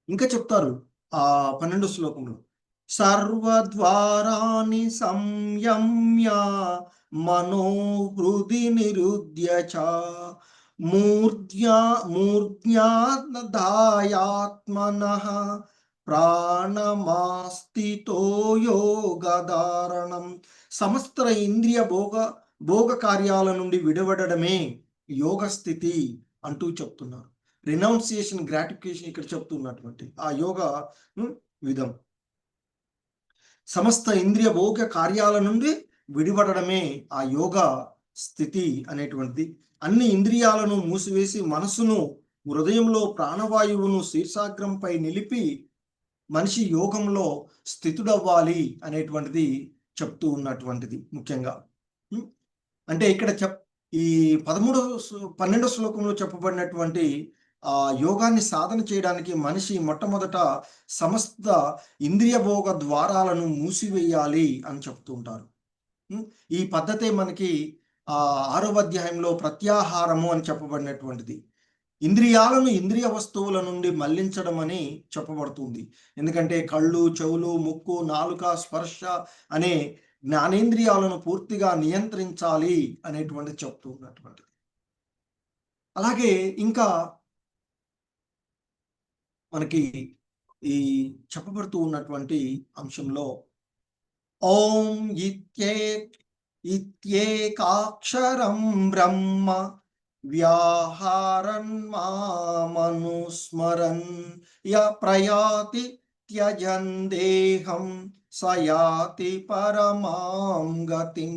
ఇంకా చెప్తారు ఆ 12వ శ్లోకంలో, సర్వద్వారాని సంయమ్య మనోహృది నిరుద్య చ మూర్ధ్యాదాయాత్మనః ప్రాణమాస్థితో యోగధారణం. సమస్త ఇంద్రియ భోగ కార్యాల నుండి విడవడమే యోగ స్థితి అంటూ చెప్తున్నారు. రినౌన్సియేషన్, గ్రాటిఫికేషన్ ఇక్కడ చెప్తున్నటువంటి ఆ యోగ విధం. సమస్త ఇంద్రియ భోగ కార్యాల నుండి విడిపడడమే ఆ యోగ స్థితి అనేటువంటిది. అన్ని ఇంద్రియాలను మూసివేసి మనసును హృదయంలో ప్రాణవాయువును శీర్షాగ్రంపై నిలిపి మనిషి యోగంలో స్థితుడవ్వాలి అనేటువంటిది చెప్తూ ఉన్నటువంటిది ముఖ్యంగా. అంటే ఇక్కడ ఈ 12వ శ్లోకంలో చెప్పబడినటువంటి ఆ యోగాన్ని సాధన చేయడానికి మనిషి మొట్టమొదట సమస్త ఇంద్రియ భోగ ద్వారాలను మూసివేయాలి అని చెప్తూ ఉంటారు. ఈ పద్ధతే మనకి 6వ అధ్యాయంలో ప్రత్యాహారము అని చెప్పబడినటువంటిది. ఇంద్రియాలను ఇంద్రియ వస్తువుల నుండి మళ్లించడం అని చెప్పబడుతుంది. ఎందుకంటే కళ్ళు, చెవులు, ముక్కు, నాలుక, స్పర్శ అనే జ్ఞానేంద్రియాలను పూర్తిగా నియంత్రించాలి అనేటువంటి చెప్తూ ఉన్నటువంటిది. అలాగే ఇంకా మనకి ఈ చెప్పబడుతూ ఉన్నటువంటి అంశంలో ఓం ఇత్యేకాక్షరం బ్రహ్మ వ్యాహారన్ మామనుస్మరన్ య ప్రయాతి త్యజన్ దేహం సయాతి పరమాం గతిం.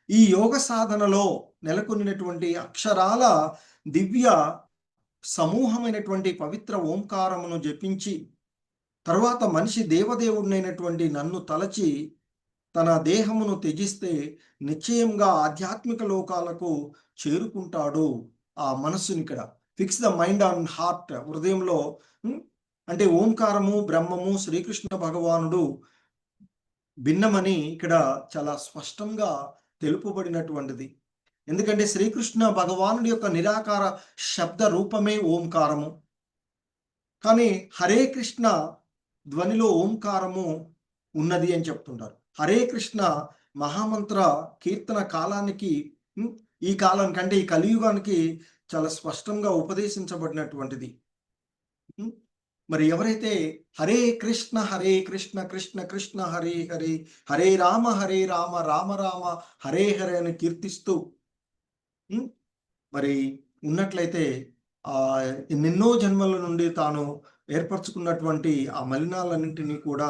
ఈ యోగ సాధనలో నెలకొన్నటువంటి అక్షరాల దివ్య సమూహమైనటువంటి పవిత్ర ఓంకారమును జపించి తర్వాత మనిషి దేవదేవుడినైనటువంటి నన్ను తలచి తన దేహమును త్యజిస్తే నిశ్చయంగా ఆధ్యాత్మిక లోకాలకు చేరుకుంటాడు. ఆ మనస్సుని ఇక్కడ fix the mind on heart, హృదయంలో. అంటే ఓంకారము, బ్రహ్మము, శ్రీకృష్ణ భగవానుడు భిన్నమని ఇక్కడ చాలా స్పష్టంగా తెలుపబడినటువంటిది. ఎందుకంటే శ్రీకృష్ణ భగవానుడి యొక్క నిరాకార శబ్ద రూపమే ఓంకారము. కానీ హరే కృష్ణ ధ్వనిలో ఓంకారము ఉన్నది అని చెప్తుంటారు. హరే కృష్ణ మహామంత్ర కీర్తన కాలానికి ఈ కాలానికి అంటే ఈ కలియుగానికి చాలా స్పష్టంగా ఉపదేశించబడినటువంటిది. మరి ఎవరైతే హరే కృష్ణ కృష్ణ కృష్ణ హరే హరే, హరే రామ రామ రామ హరే హరే అని కీర్తిస్తూ మరి ఉన్నట్లయితే ఎన్నెన్నో జన్మల నుండి తాను ఏర్పరచుకున్నటువంటి ఆ మలినాలన్నింటినీ కూడా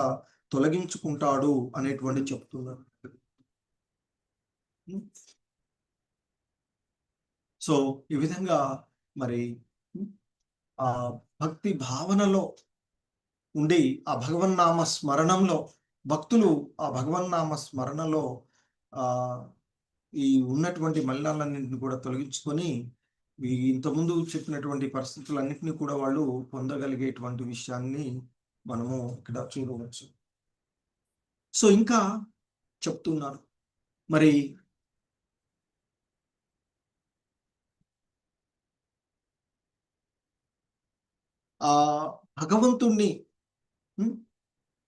తొలగించుకుంటాడు అనేటువంటి చెప్తున్నారు. సో ఈ విధంగా మరి ఆ భక్తి భావనలో ఉండి ఆ భగవన్నామ స్మరణంలో భక్తులు ఆ భగవన్నామ స్మరణలో ఈ ఉన్నటువంటి మలినాలన్నింటిని కూడా తొలగించుకొని ఈ ఇంతకుముందు చెప్పినటువంటి పరిస్థితులన్నింటినీ కూడా వాళ్ళు పొందగలిగేటువంటి విషయాన్ని మనము ఇక్కడ చూడవచ్చు. సో ఇంకా చెప్తున్నారు మరి ఆ భగవంతుణ్ణి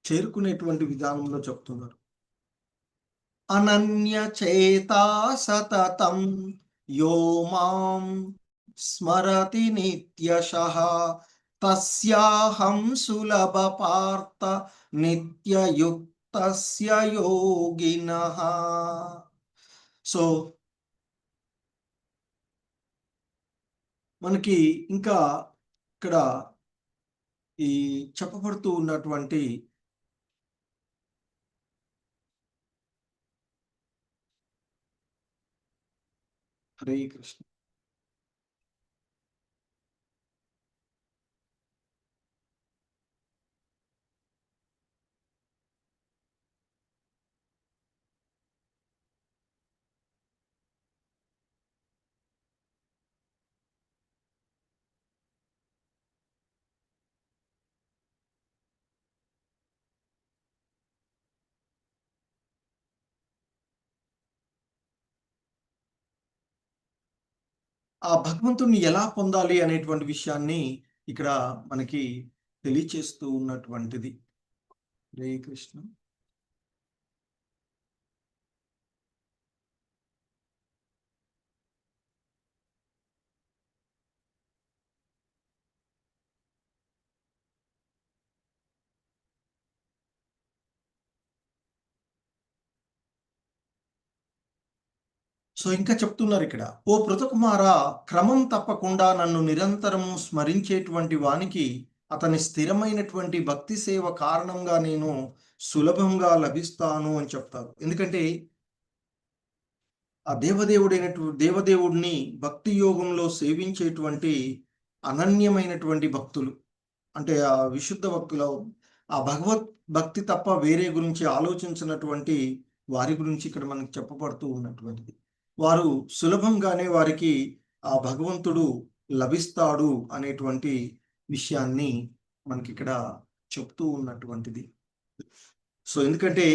చేరుకునేటువంటి విధానంలో చెప్తున్నారు. అనన్య చేతా సతతం యో మాం స్మరతి నిత్యశః తస్యాహం సులభ పార్థ నిత్యయుక్తస్య యోగినః. సో మనకి ఇంకా ఇక్కడ ఈ చెప్పబడుతూ ఉన్నటువంటి హరే కృష్ణ. ఆ భగవంతుణ్ణి ఎలా పొందాలి అనేటువంటి విషయాన్ని ఇక్కడ మనకి తెలియచేస్తూ ఉన్నటువంటిది. హరే కృష్ణ. సో ఇంకా చెప్తున్నారు ఇక్కడ, ఓ పృథకుమార, క్రమం తప్పకుండా నన్ను నిరంతరము స్మరించేటువంటి వానికి అతని స్థిరమైనటువంటి భక్తి సేవ కారణంగా నేను సులభంగా లభిస్తాను అని చెప్తారు. ఎందుకంటే ఆ దేవదేవుడిని భక్తి యోగంలో సేవించేటువంటి అనన్యమైనటువంటి భక్తులు, అంటే ఆ విశుద్ధ భక్తులు, ఆ భగవత్ భక్తి తప్ప వేరే గురించి ఆలోచించినటువంటి వారి గురించి ఇక్కడ మనకు చెప్పబడుతూ ఉన్నటువంటిది. వారు సులభంగానే వారికి ఆ భగవంతుడు లభిస్తాడు అనేటువంటి విషయాన్ని మనకి ఇక్కడ చెప్తూ ఉన్నటువంటిది. సో ఎందుకంటే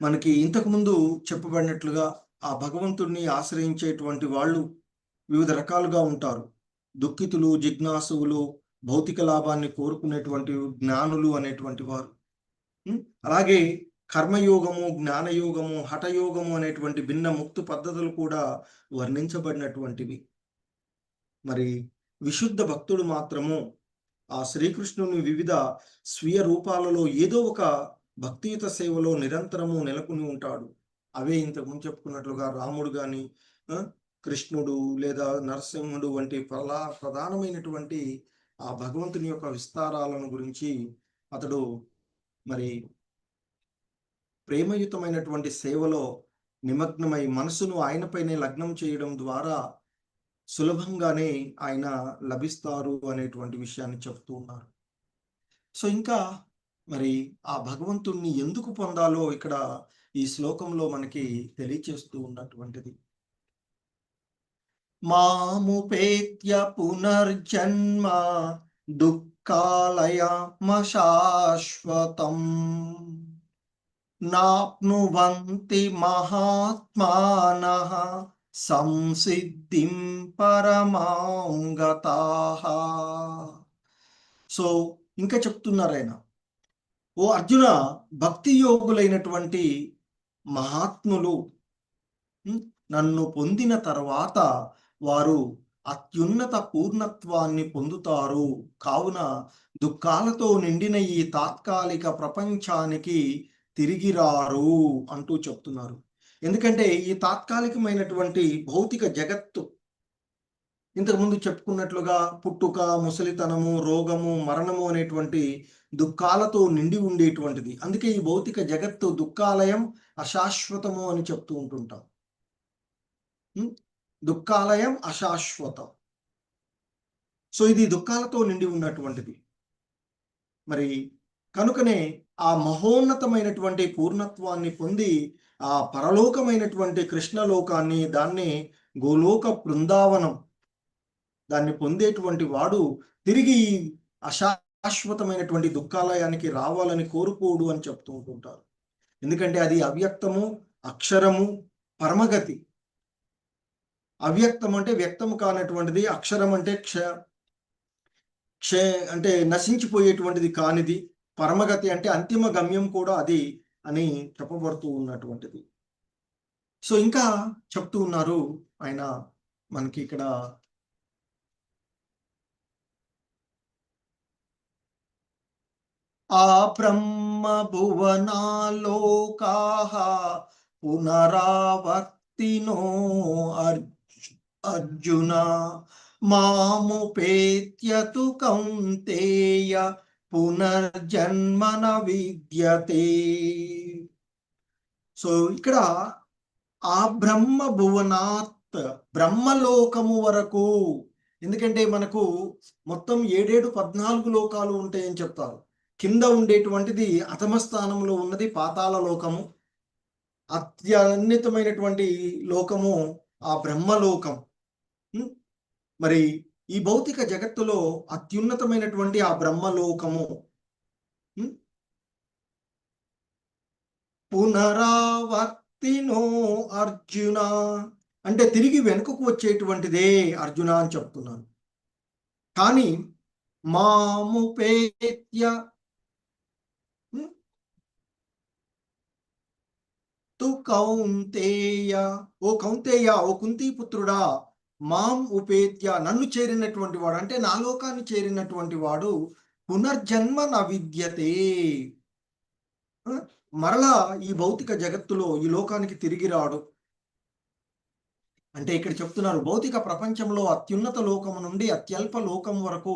మనకి ఇంతకుముందు చెప్పబడినట్లుగా ఆ భగవంతుడిని ఆశ్రయించేటువంటి వాళ్ళు వివిధ రకాలుగా ఉంటారు. దుఃఖితులు, జిజ్ఞాసువులు, భౌతిక లాభాన్ని కోరుకునేటువంటి జ్ఞానులు అనేటువంటి వారు. అలాగే కర్మయోగము, జ్ఞానయోగము, హఠయోగము అనేటువంటి భిన్న ముక్తి పద్ధతులు కూడా వర్ణించబడినటువంటివి. మరి విశుద్ధ భక్తుడు మాత్రము ఆ శ్రీకృష్ణుని వివిధ స్వీయ రూపాలలో ఏదో ఒక భక్తియుత సేవలో నిరంతరము నెలకొని ఉంటాడు. అవే ఇంతకుముందు చెప్పుకున్నట్లుగా రాముడు కానీ, కృష్ణుడు లేదా నరసింహుడు వంటి ప్రధానమైనటువంటి ఆ భగవంతుని యొక్క విస్తారాలను గురించి అతడు మరి ప్రేమయుతమైనటువంటి సేవలో నిమగ్నమై మనసును ఆయనపైనే లగ్నం చేయడం ద్వారా సులభంగానే ఆయన లభిస్తారు అనేటువంటి విషయాన్ని చెప్తూ ఉన్నారు. సో ఇంకా మరి ఆ భగవంతుణ్ణి ఎందుకు పొందాలో ఇక్కడ ఈ శ్లోకంలో మనకి తెలియచేస్తూ ఉన్నటువంటిది. మాముపేత్య పునర్జన్మ దుఃఖాలయమ శాశ్వతం నాప్నువంతి మహాత్మానః సంసిద్ధిం పరమాం గతాః. సో ఇంకా చెప్తున్నారు ఆయన, ఓ అర్జున, భక్తి యోగులైనటువంటి మహాత్ములు నన్ను పొందిన తర్వాత వారు అత్యున్నత పూర్ణత్వాన్ని పొందుతారు. కావున దుఃఖాలతో నిండిన ఈ తాత్కాలిక ప్రపంచానికి తిరిగి రారు అంటూ చెప్తున్నారు. ఎందుకంటే ఈ తాత్కాలికమైనటువంటి భౌతిక జగత్తు ఇంతకుముందు చెప్పుకున్నట్లుగా పుట్టుక, ముసలితనము, రోగము, మరణము అనేటువంటి దుఃఖాలతో నిండి ఉండేటువంటిది. అందుకే ఈ భౌతిక జగత్తు దుఃఖాలయం, అశాశ్వతము అని చెప్తూ ఉంటుంటాం. దుఃఖాలయం అశాశ్వతం. సో ఇది దుఃఖాలతో నిండి ఉన్నటువంటిది. మరి కనుకనే ఆ మహోన్నతమైనటువంటి పూర్ణత్వాన్ని పొంది ఆ పరలోకమైనటువంటి కృష్ణలోకాన్ని, దాన్ని గోలోక బృందావనం, దాన్ని పొందేటువంటి వాడు తిరిగి అశాశ్వతమైనటువంటి దుఃఖాలయానికి రావాలని కోరుకోడు అని చెప్తూ ఉంటుంటారు. ఎందుకంటే అది అవ్యక్తము, అక్షరము, పరమగతి. అవ్యక్తం అంటే వ్యక్తము కానటువంటిది, అక్షరం అంటే అంటే నశించిపోయేటువంటిది కానిది, పరమగతి అంటే అంతిమ గమ్యం కూడా అది అని చెప్పబడుతూ ఉన్నటువంటిది. సో ఇంకా చెప్తూ ఉన్నారు ఆయన మనకి ఇక్కడ, ఆ బ్రహ్మ భువనాలోకాః పునరావర్తినో అర్జున మాముపేత్యతు కౌంతేయ పునర్జన్మన విద్యతే. సో ఇక్కడ ఆ బ్రహ్మ భువనాత్, బ్రహ్మలోకము వరకు, ఎందుకంటే మనకు మొత్తం 14 లోకాలు ఉంటాయని చెప్తారు. కింద ఉండేటువంటిది అధమ స్థానంలో ఉన్నది పాతాళ లోకము, అత్యున్నతమైనటువంటి లోకము ఆ బ్రహ్మలోకం. మరి ఈ భౌతిక జగత్తులో అత్యున్నతమైనటువంటి ఆ బ్రహ్మలోకము పునరావర్తినో అర్జున అంటే తిరిగి వెనుకకు వచ్చేటువంటిదే అర్జున అని చెప్తున్నాను. కానీ మాముపేత్య తు కౌంతేయ, ఓ కౌంతేయ, ఓ కుంతీపుత్రుడా, మాం ఉపేత్య, నన్ను చేరినటువంటి వాడు అంటే నా లోకాన్ని చేరినటువంటి వాడు పునర్జన్మ న విద్యతే, మరలా ఈ భౌతిక జగత్తులో ఈ లోకానికి తిరిగి రాడు. అంటే ఇక్కడ చెప్తున్నారు, భౌతిక ప్రపంచంలో అత్యున్నత లోకము నుండి అత్యల్ప లోకం వరకు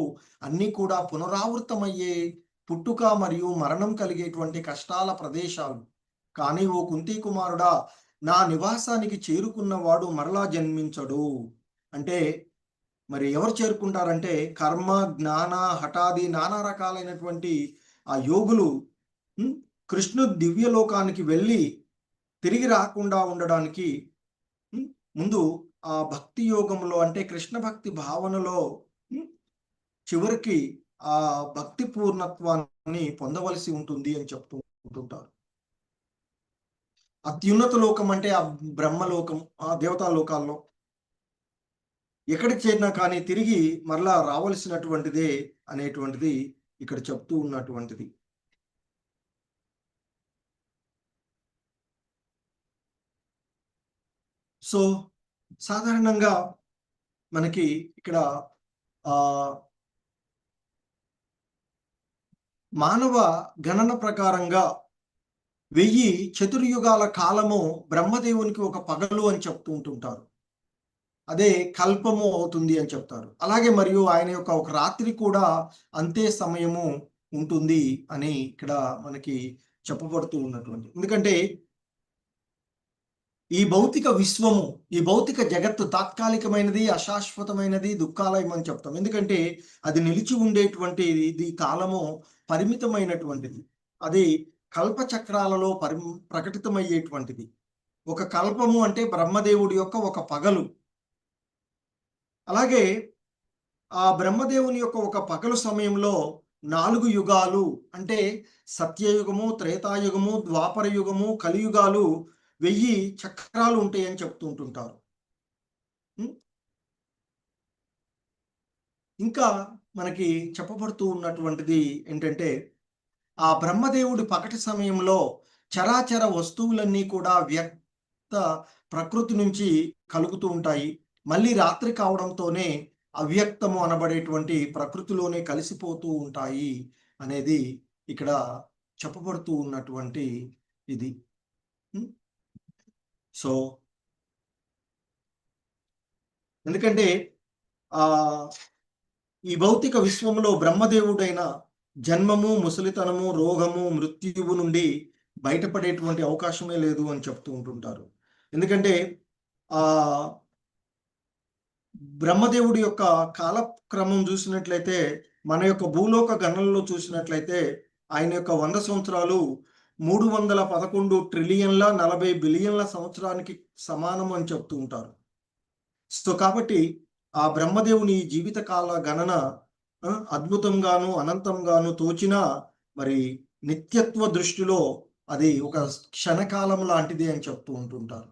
అన్నీ కూడా పునరావృతమయ్యే పుట్టుక మరియు మరణం కలిగేటువంటి కష్టాల ప్రదేశాలు. కానీ ఓ కుంతీ కుమారుడా, నా నివాసానికి చేరుకున్నవాడు మరలా జన్మించడు. అంటే మరి ఎవరు చేరుకుంటారంటే కర్మ, జ్ఞాన, హఠాది, నానా రకాలైనటువంటి ఆ యోగులు కృష్ణుడి దివ్యలోకానికి వెళ్ళి తిరిగి రాకుండా ఉండడానికి ముందు ఆ భక్తి యోగంలో అంటే కృష్ణ భక్తి భావనలో చివరికి ఆ భక్తి పూర్ణత్వాన్ని పొందవలసి ఉంటుంది అని చెప్తూ ఉంటుంటారు. అత్యున్నత లోకం అంటే ఆ బ్రహ్మలోకం, ఆ దేవతా లోకాల్లో ఎక్కడికి చేరినా కానీ తిరిగి మరలా రావలసినటువంటిదే అనేటువంటిది ఇక్కడ చెప్తూ ఉన్నటువంటిది. సో సాధారణంగా మనకి ఇక్కడ మానవ గణన ప్రకారంగా 1000 చతుర్యుగాల కాలము బ్రహ్మదేవునికి ఒక పగలు అని చెప్తూ ఉంటుంటారు. అదే కల్పము అవుతుంది అని చెప్తారు. అలాగే మరియు ఆయన యొక్క ఒక రాత్రి కూడా అంతే సమయము ఉంటుంది అని ఇక్కడ మనకి చెప్పబడుతూ ఉన్నటువంటి. ఎందుకంటే ఈ భౌతిక విశ్వము, ఈ భౌతిక జగత్తు తాత్కాలికమైనది, అశాశ్వతమైనది, దుఃఖాలయం అని చెప్తాం. ఎందుకంటే అది నిలిచి ఉండేటువంటి ఇది కాలము పరిమితమైనటువంటిది. అది కల్ప చక్రాలలో ప్రకటితమయ్యేటువంటిది. ఒక కల్పము అంటే బ్రహ్మదేవుడి యొక్క ఒక పగలు. అలాగే ఆ బ్రహ్మదేవుని యొక్క ఒక పగలు సమయంలో 4 యుగాలు అంటే సత్యయుగము, త్రేతాయుగము, ద్వాపర యుగము, కలియుగాలు 1000 చక్రాలు ఉంటాయని చెప్తూ ఉంటుంటారు. ఇంకా మనకి చెప్పబడుతూ ఉన్నటువంటిది ఏంటంటే, ఆ బ్రహ్మదేవుడి పగటి సమయంలో చరాచర వస్తువులన్నీ కూడా వ్యక్త ప్రకృతి నుంచి కలుగుతూ ఉంటాయి. మళ్ళీ రాత్రి కావడంతోనే అవ్యక్తము అనబడేటువంటి ప్రకృతిలోనే కలిసిపోతూ ఉంటాయి అనేది ఇక్కడ చెప్పబడుతూ ఉన్నటువంటి ఇది. సో, ఎందుకంటే ఆహ్, ఈ భౌతిక విశ్వంలో బ్రహ్మదేవుడైన జన్మము, ముసలితనము, రోగము, మృత్యువు నుండి బయటపడేటువంటి అవకాశమే లేదు అని చెప్తూ ఉంటుంటారు. ఎందుకంటే ఆహ్, బ్రహ్మదేవుడి యొక్క కాలక్రమం చూసినట్లయితే, మన యొక్క భూలోక గణనలో చూసినట్లయితే, ఆయన యొక్క 100 సంవత్సరాలు 311,40,00,00,000,000 సంవత్సరానికి సమానం అని చెప్తూ ఉంటారు. సో, కాబట్టి ఆ బ్రహ్మదేవుని జీవిత కాల గణన అద్భుతంగాను, అనంతంగాను తోచినా మరి నిత్యత్వ దృష్టిలో అది ఒక క్షణకాలం లాంటిది అని చెప్తూ ఉంటుంటారు.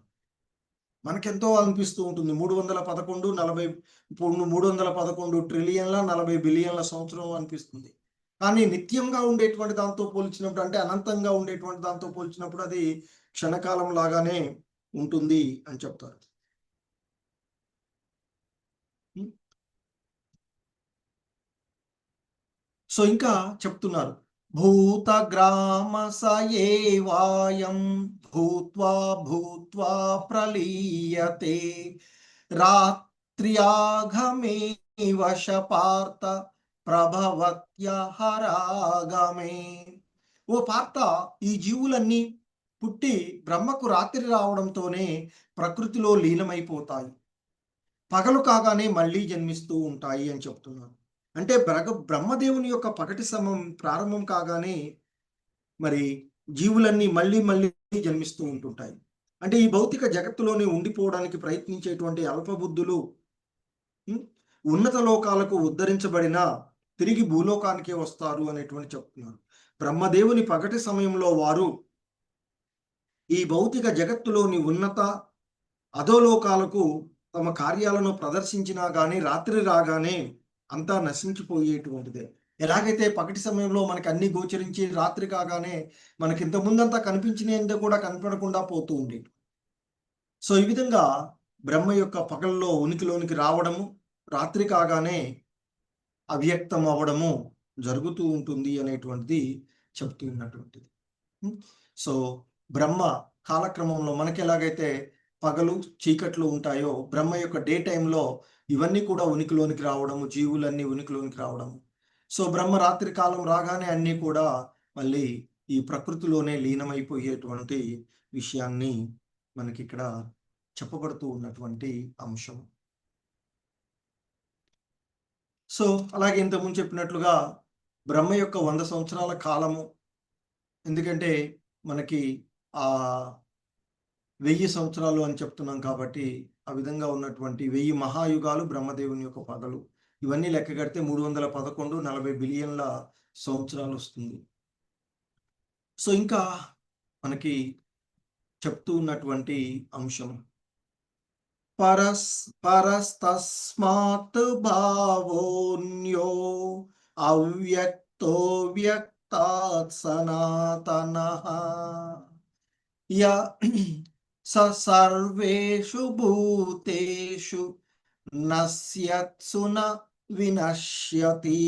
మనకెంతో అనిపిస్తూ ఉంటుంది. 311 40 ఇప్పుడు 311 40 బిలియన్ల సంవత్సరం అనిపిస్తుంది. కానీ నిత్యంగా ఉండేటువంటి దాంతో పోల్చినప్పుడు అంటే అనంతంగా ఉండేటువంటి దాంతో పోల్చినప్పుడు అది క్షణకాలం లాగానే ఉంటుంది అని చెప్తారు. సో, ఇంకా చెప్తున్నారు. భూతగ్రామ సయేవాయం భూత్వా భూత్వా ప్రలీయతే రాత్ర్యాగమేవ పార్థ ప్రభవత్యహరాగమే. ఓ పార్థ, ఈ జీవులన్నీ పుట్టి బ్రహ్మకు రాత్రి రావడంతోనే ప్రకృతిలో లీనమైపోతాయి. పగలు కాగానే మళ్ళీ జన్మిస్తూ ఉంటాయి అని చెప్తున్నారు. అంటే బ్రహ్మదేవుని యొక్క పగటి ప్రారంభం కాగానే మరి జీవులన్నీ మళ్ళీ మళ్ళీ జన్మిస్తూ ఉంటుంటాయి. అంటే ఈ భౌతిక జగత్తులోనే ఉండిపోవడానికి ప్రయత్నించేటువంటి అల్పబుద్ధులు ఉన్నత లోకాలకు ఉద్ధరించబడిన తిరిగి భూలోకానికే వస్తారు అనేటువంటి చెప్తున్నారు. బ్రహ్మదేవుని పగటి సమయంలో వారు ఈ భౌతిక జగత్తులోని ఉన్నత అధోలోకాలకు తమ కార్యాలను ప్రదర్శించినా గాని రాత్రి రాగానే అంతా నశించిపోయేటువంటిదే. ఎలాగైతే పగటి సమయంలో మనకు అన్ని గోచరించి రాత్రి కాగానే మనకి ఇంతకు ముందంతా కనిపించినయంతా కూడా కనపడకుండా పోతూ ఉండేది. సో, ఈ విధంగా బ్రహ్మ యొక్క పగల్లో ఉనికిలోనికి రావడము, రాత్రి కాగానే అవ్యక్తం అవ్వడము జరుగుతూ ఉంటుంది అనేటువంటిది చెప్తూ ఉన్నటువంటిది. సో, బ్రహ్మ కాలక్రమంలో మనకెలాగైతే పగలు, చీకట్లు ఉంటాయో, బ్రహ్మ యొక్క డే టైమ్‌లో ఇవన్నీ కూడా ఉనికిలోనికి రావడము, జీవులన్నీ ఉనికిలోనికి రావడము. సో, బ్రహ్మ రాత్రి కాలం రాగానే అన్నీ కూడా మళ్ళీ ఈ ప్రకృతిలోనే లీనమైపోయేటువంటి విషయాన్ని మనకిక్కడ చెప్పబడుతూ ఉన్నటువంటి అంశం. సో, అలాగే ఇంతకుముందు చెప్పినట్లుగా బ్రహ్మ యొక్క 100 సంవత్సరాల కాలము, ఎందుకంటే మనకి ఆహ్ 1000 సంవత్సరాలు అని చెప్తున్నాం కాబట్టి, ఆ విధంగా ఉన్నటువంటి 1000 మహాయుగాలు బ్రహ్మదేవుని యొక్క పగలు. ఇవన్నీ లెక్క కడితే 311 40 బిలియన్ల సంవత్సరాలొస్తుంది. సో, ఇంకా మనకి చెప్తూ ఉన్నటువంటి అంశం. పరస్తస్మాత్ భావోన్యో అవ్యక్తో వ్యక్తాత్ సనాతనః య సర్వేషు భూతేషు నశ్యత్సు న వినశ్యతి.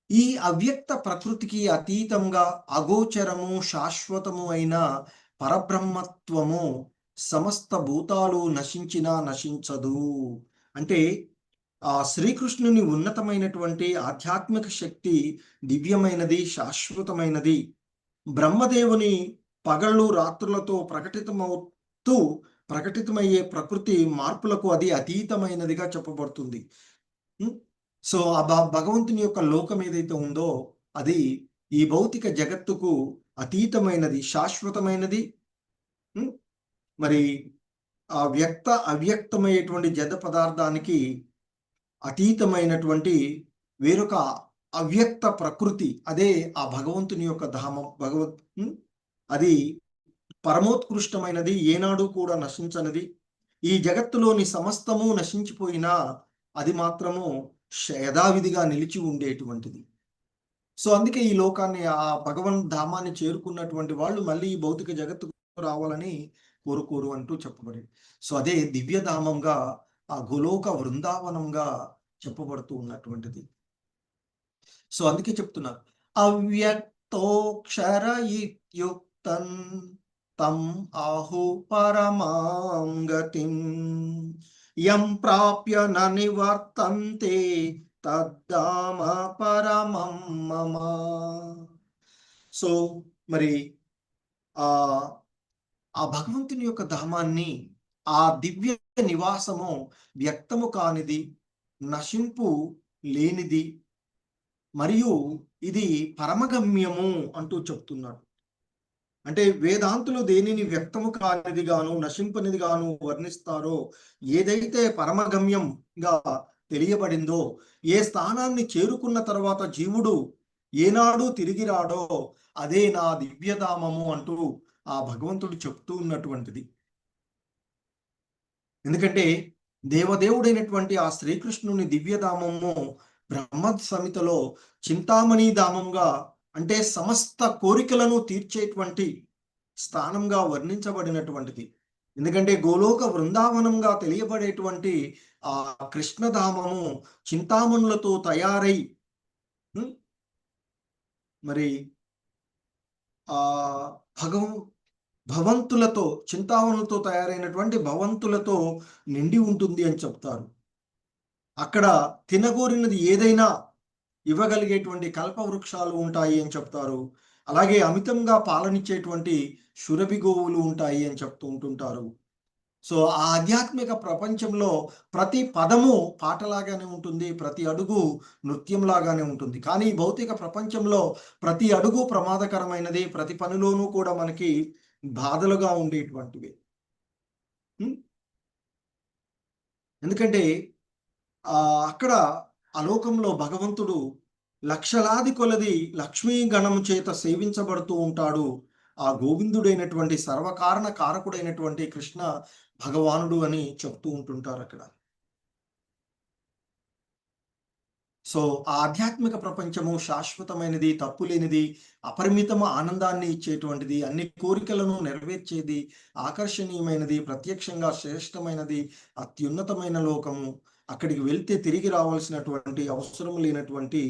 ఈ అవ్యక్త ప్రకృతికి అతీతంగా అగోచరము, శాశ్వతము అయిన పరబ్రహ్మత్వము సమస్త భూతాలు నశించినా నశించదు. అంటే ఆ శ్రీకృష్ణుని ఉన్నతమైనటువంటి ఆధ్యాత్మిక శక్తి దివ్యమైనది, శాశ్వతమైనది. బ్రహ్మదేవుని పగళ్ళు, రాత్రులతో ప్రకటితమయ్యే ప్రకృతి మార్పులకు అది అతీతమైనదిగా చెప్పబడుతుంది. సో, ఆ భగవంతుని యొక్క లోకం ఏదైతే ఉందో అది ఈ భౌతిక జగత్తుకు అతీతమైనది, శాశ్వతమైనది. మరి ఆ అవ్యక్తమయ్యేటువంటి జడ పదార్థానికి అతీతమైనటువంటి వేరొక అవ్యక్త ప్రకృతి, అదే ఆ భగవంతుని యొక్క ధామం. అది పరమోత్కృష్టమైనది, ఏనాడు కూడా నశించనిది. ఈ జగత్తులోని సమస్తము నశించిపోయినా అది మాత్రము యథావిధిగా నిలిచి ఉండేటువంటిది. సో అందుకే ఈ లోకాన్ని, ఆ భగవన్ ధామాన్ని చేరుకున్నటువంటి వాళ్ళు మళ్ళీ ఈ భౌతిక జగత్తుకు రావాలని కోరుకోరు అంటూ చెప్పబడింది. సో అదే దివ్యధామంగా, ఆ గోలోక వృందావనంగా చెప్పబడుతూ ఉన్నటువంటిది. సో అందుకే చెప్తున్నారు, అవ్యక్తోక్షర ఇత్యుక్తం తం ఆహు పరమాం గతిం యం ప్రాప్య న నివర్తంతే తద్ధామ పరమం మమ. సో మరి ఆ ఆ భగవంతుని యొక్క ధామాన్ని, ఆ దివ్య నివాసము వ్యక్తము కానిది, నశింపు లేనిది, మరియు ఇది పరమగమ్యము అంటూ చెప్తున్నాడు. అంటే వేదాంతులు దేనిని వ్యక్తము కానిది గాను, నశింపనిది గాను వర్ణిస్తారో, ఏదైతే పరమగమ్యంగా తెలియబడిందో, ఏ స్థానాన్ని చేరుకున్న తర్వాత జీవుడు ఏనాడు తిరిగి రాడో, అదే నా దివ్యధామము అంటూ ఆ భగవంతుడు చెప్తూ ఉన్నటువంటిది. ఎందుకంటే దేవదేవుడైనటువంటి ఆ శ్రీకృష్ణుని దివ్యధామము బ్రహ్మ సంహితలో చింతామణి ధామంగా, అంటే సమస్త కోరికలను తీర్చేటువంటి స్థానంగా వర్ణించబడినటువంటిది. ఎందుకంటే గోలోక వృందావనంగా తెలియబడేటువంటి ఆ కృష్ణధామము చింతామణులతో తయారై మరి ఆ భగవ భవంతులతో, చింతామణులతో తయారైనటువంటి భవంతులతో నిండి ఉంటుంది అని చెప్తారు. అక్కడ తినగోరినది ఏదైనా ఇవ్వగలిగేటువంటి కల్ప వృక్షాలు ఉంటాయి అని చెప్తారు. అలాగే అమితంగా పాలనిచ్చేటువంటి సురభి గోవులు ఉంటాయి అని చెప్తూ ఉంటుంటారు. సో ఆ ఆధ్యాత్మిక ప్రపంచంలో ప్రతి పదము పాటలాగానే ఉంటుంది, ప్రతి అడుగు నృత్యంలాగానే ఉంటుంది. కానీ భౌతిక ప్రపంచంలో ప్రతి అడుగు ప్రమాదకరమైనది, ప్రతి పనిలోనూ కూడా మనకి బాధలుగా ఉండేటువంటివి. ఎందుకంటే అక్కడ అలోకంలో భగవంతుడు లక్షలాది కొలది లక్ష్మీ గణము చేత సేవించబడుతూ ఉంటాడు. ఆ గోవిందుడైనటువంటి సర్వకారణ కారకుడైనటువంటి కృష్ణ భగవానుడు అని చెప్తూ ఉంటుంటారు అక్కడ. సో ఆ ఆధ్యాత్మిక ప్రపంచము శాశ్వతమైనది, తప్పులేనిది, అపరిమితము ఆనందాన్ని ఇచ్చేటువంటిది, అన్ని కోరికలను నెరవేర్చేది, ఆకర్షణీయమైనది, ప్రత్యక్షంగా శ్రేష్టమైనది, అత్యున్నతమైన లోకము. అక్కడికి వెళ్తే తిరిగి రావాల్సినటువంటి అవసరం లేనటువంటి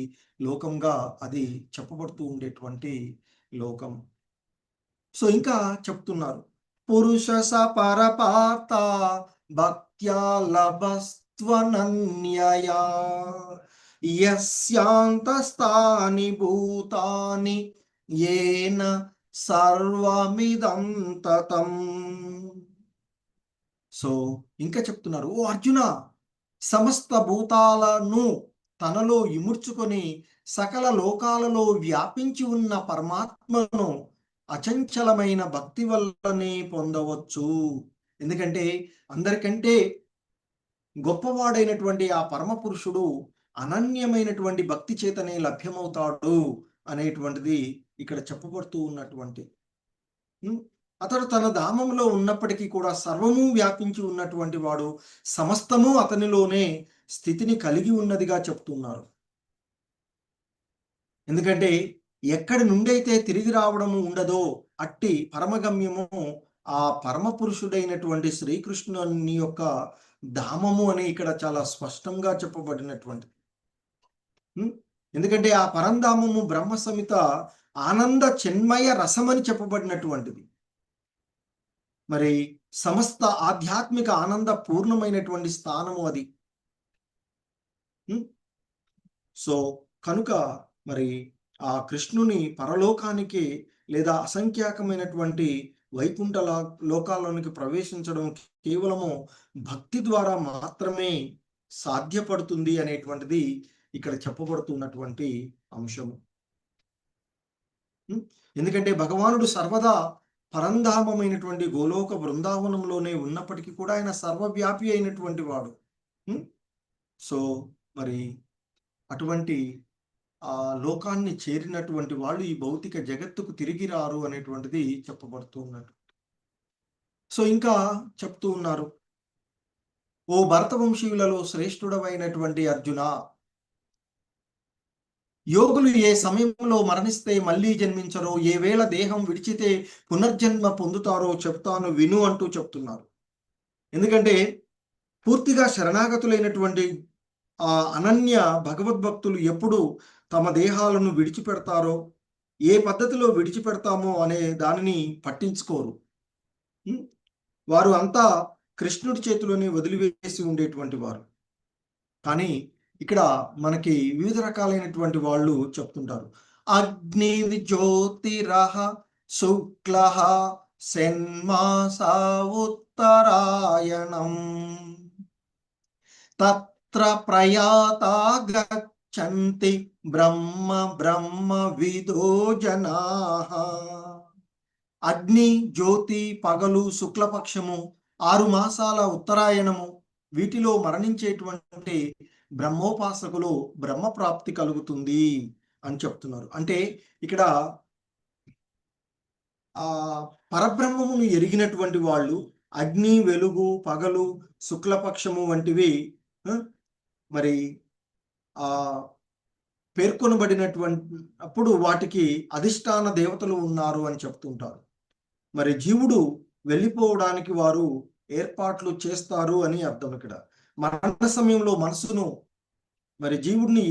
లోకంగా అది చెప్పబడుతూ ఉండేటువంటి లోకం. సో ఇంకా చెప్తున్నారు, పురుష సపరపాత భక్త్యా లభస్త్వనన్యయా యస్యాంతస్థాని భూతాని ఏన సర్వమిదం తతం. సో ఇంకా చెప్తున్నారు, ఓ అర్జున, సమస్త భూతాలను తనలో ఇముడ్చుకొని సకల లోకాలలో వ్యాపించి ఉన్న పరమాత్మను అచంచలమైన భక్తి వల్లనే పొందవచ్చు. ఎందుకంటే అందరికంటే గొప్పవాడైనటువంటి ఆ పరమ పురుషుడు అనన్యమైనటువంటి భక్తి చేతనే లభ్యమవుతాడు అనేటువంటిది ఇక్కడ చెప్పబడుతూ ఉన్నటువంటి. అతడు తన ధామంలో ఉన్నప్పటికీ కూడా సర్వము వ్యాపించి ఉన్నటువంటి వాడు, సమస్తము అతనిలోనే స్థితిని కలిగి ఉన్నదిగా చెప్తున్నారు. ఎందుకంటే ఎక్కడి నుండైతే తిరిగి రావడము ఉండదో అట్టి పరమగమ్యము ఆ పరమ పురుషుడైనటువంటి శ్రీకృష్ణుని యొక్క ధామము అని ఇక్కడ చాలా స్పష్టంగా చెప్పబడినటువంటి. ఎందుకంటే ఆ పరంధామము బ్రహ్మ సంహిత ఆనంద చిన్మయ రసమని చెప్పబడినటువంటిది. మరి సమస్త ఆధ్యాత్మిక ఆనంద పూర్ణమైనటువంటి స్థానము అది. సో కనుక మరి ఆ కృష్ణుని పరలోకానికి లేదా అసంఖ్యాకమైనటువంటి వైకుంఠ లోకాల్లోనికి ప్రవేశించడం కేవలము భక్తి ద్వారా మాత్రమే సాధ్యపడుతుంది అనేటువంటిది ఇక్కడ చెప్పబడుతున్నటువంటి అంశము. ఎందుకంటే భగవానుడు సర్వదా పరంధామమైనటువంటి గోలోక బృందావనంలోనే ఉన్నప్పటికీ కూడా ఆయన సర్వవ్యాపి అయినటువంటి వాడు. సో మరి అటువంటి ఆ లోకాన్ని చేరినటువంటి వాళ్ళు ఈ భౌతిక జగత్తుకు తిరిగి రారు అనేటువంటిది చెప్పబడుతూ ఉన్నట్టు. సో ఇంకా చెప్తూ ఉన్నారు, ఓ భరతవంశీయులలో శ్రేష్ఠుడవైనటువంటి అర్జున, యోగులు ఏ సమయంలో మరణిస్తే మళ్ళీ జన్మించరో, ఏ వేళ దేహం విడిచితే పునర్జన్మ పొందుతారో చెప్తాను విను అంటూ చెప్తున్నారు. ఎందుకంటే పూర్తిగా శరణాగతులైనటువంటి అనన్య భగవద్భక్తులు ఎప్పుడు తమ దేహాలను విడిచిపెడతారో, ఏ పద్ధతిలో విడిచిపెడతామో అనే దానిని పట్టించుకోరు. వారు అంతా కృష్ణుడి చేతిలోనే వదిలివేసి ఉండేటువంటి వారు. కానీ ఇక్కడ మనకి వివిధ రకాలైనటువంటి వాళ్ళు చెప్తుంటారు. అగ్ని జ్యోతిరః శుక్లః షణ్మాసా ఉత్తరాయణం తత్ర ప్రయాతా గచ్చంతి బ్రహ్మ బ్రహ్మ విదో జనాః. అగ్ని, జ్యోతి, పగలు, శుక్లపక్షము, 6 మాసాల ఉత్తరాయణము, వీటిలో మరణించేటువంటి బ్రహ్మోపాసకులు బ్రహ్మప్రాప్తి కలుగుతుంది అని చెప్తున్నారు. అంటే ఇక్కడ పరబ్రహ్మమును ఎరిగినటువంటి వాళ్ళు అగ్ని, వెలుగు, పగలు, శుక్లపక్షము వంటివి మరి పేర్కొనబడినటువంటి అప్పుడు వాటికి అధిష్టాన దేవతలు ఉన్నారు అని చెప్తుంటారు. మరి జీవుడు వెళ్ళిపోవడానికి వారు ఏర్పాట్లు చేస్తారు అని అర్థం. ఇక్కడ మరణ సమయంలో మనసును మరి జీవుడిని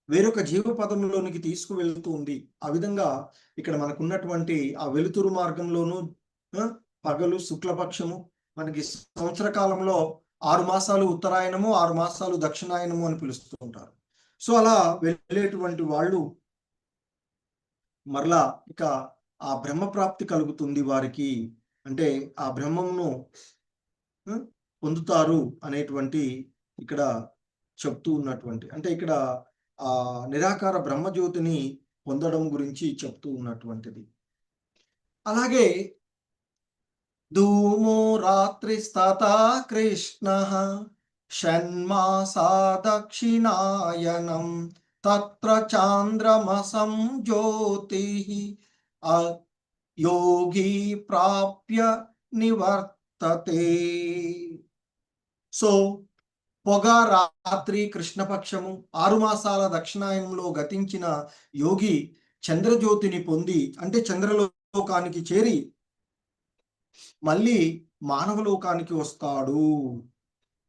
వేరొక జీవ పదంలోనికి తీసుకువెళ్తూ ఉంది. ఆ విధంగా ఇక్కడ మనకున్నటువంటి ఆ వెలుతురు మార్గంలోను పగలు, శుక్లపక్షము, మనకి సంవత్సర కాలంలో 6 మాసాలు ఉత్తరాయణము, 6 మాసాలు దక్షిణాయనము అని పిలుస్తూ ఉంటారు. సో అలా వెళ్ళేటువంటి వాళ్ళు మరలా ఇక ఆ బ్రహ్మప్రాప్తి కలుగుతుంది వారికి, అంటే ఆ బ్రహ్మమును పొందుతారు అనేటువంటి ఇక్కడ చెప్తూ ఉన్నటువంటి, అంటే ఇక్కడ ఆ నిరాకార బ్రహ్మజ్యోతిని పొందడం గురించి చెప్తూ ఉన్నటువంటిది. అలాగే ధూమో రాత్రి స్తతా కృష్ణ షణ్మాసా దక్షిణాయనం తత్ర చాంద్రమసం జ్యోతి యోగి ప్రాప్య నివర్తతే. సో పొగ రాత్రి కృష్ణపక్షము, 6 మాసాల దక్షిణాయనంలో గతించిన యోగి చంద్రజ్యోతిని పొంది, అంటే చంద్రలోకానికి చేరి మళ్ళీ మానవలోకానికి వస్తాడు.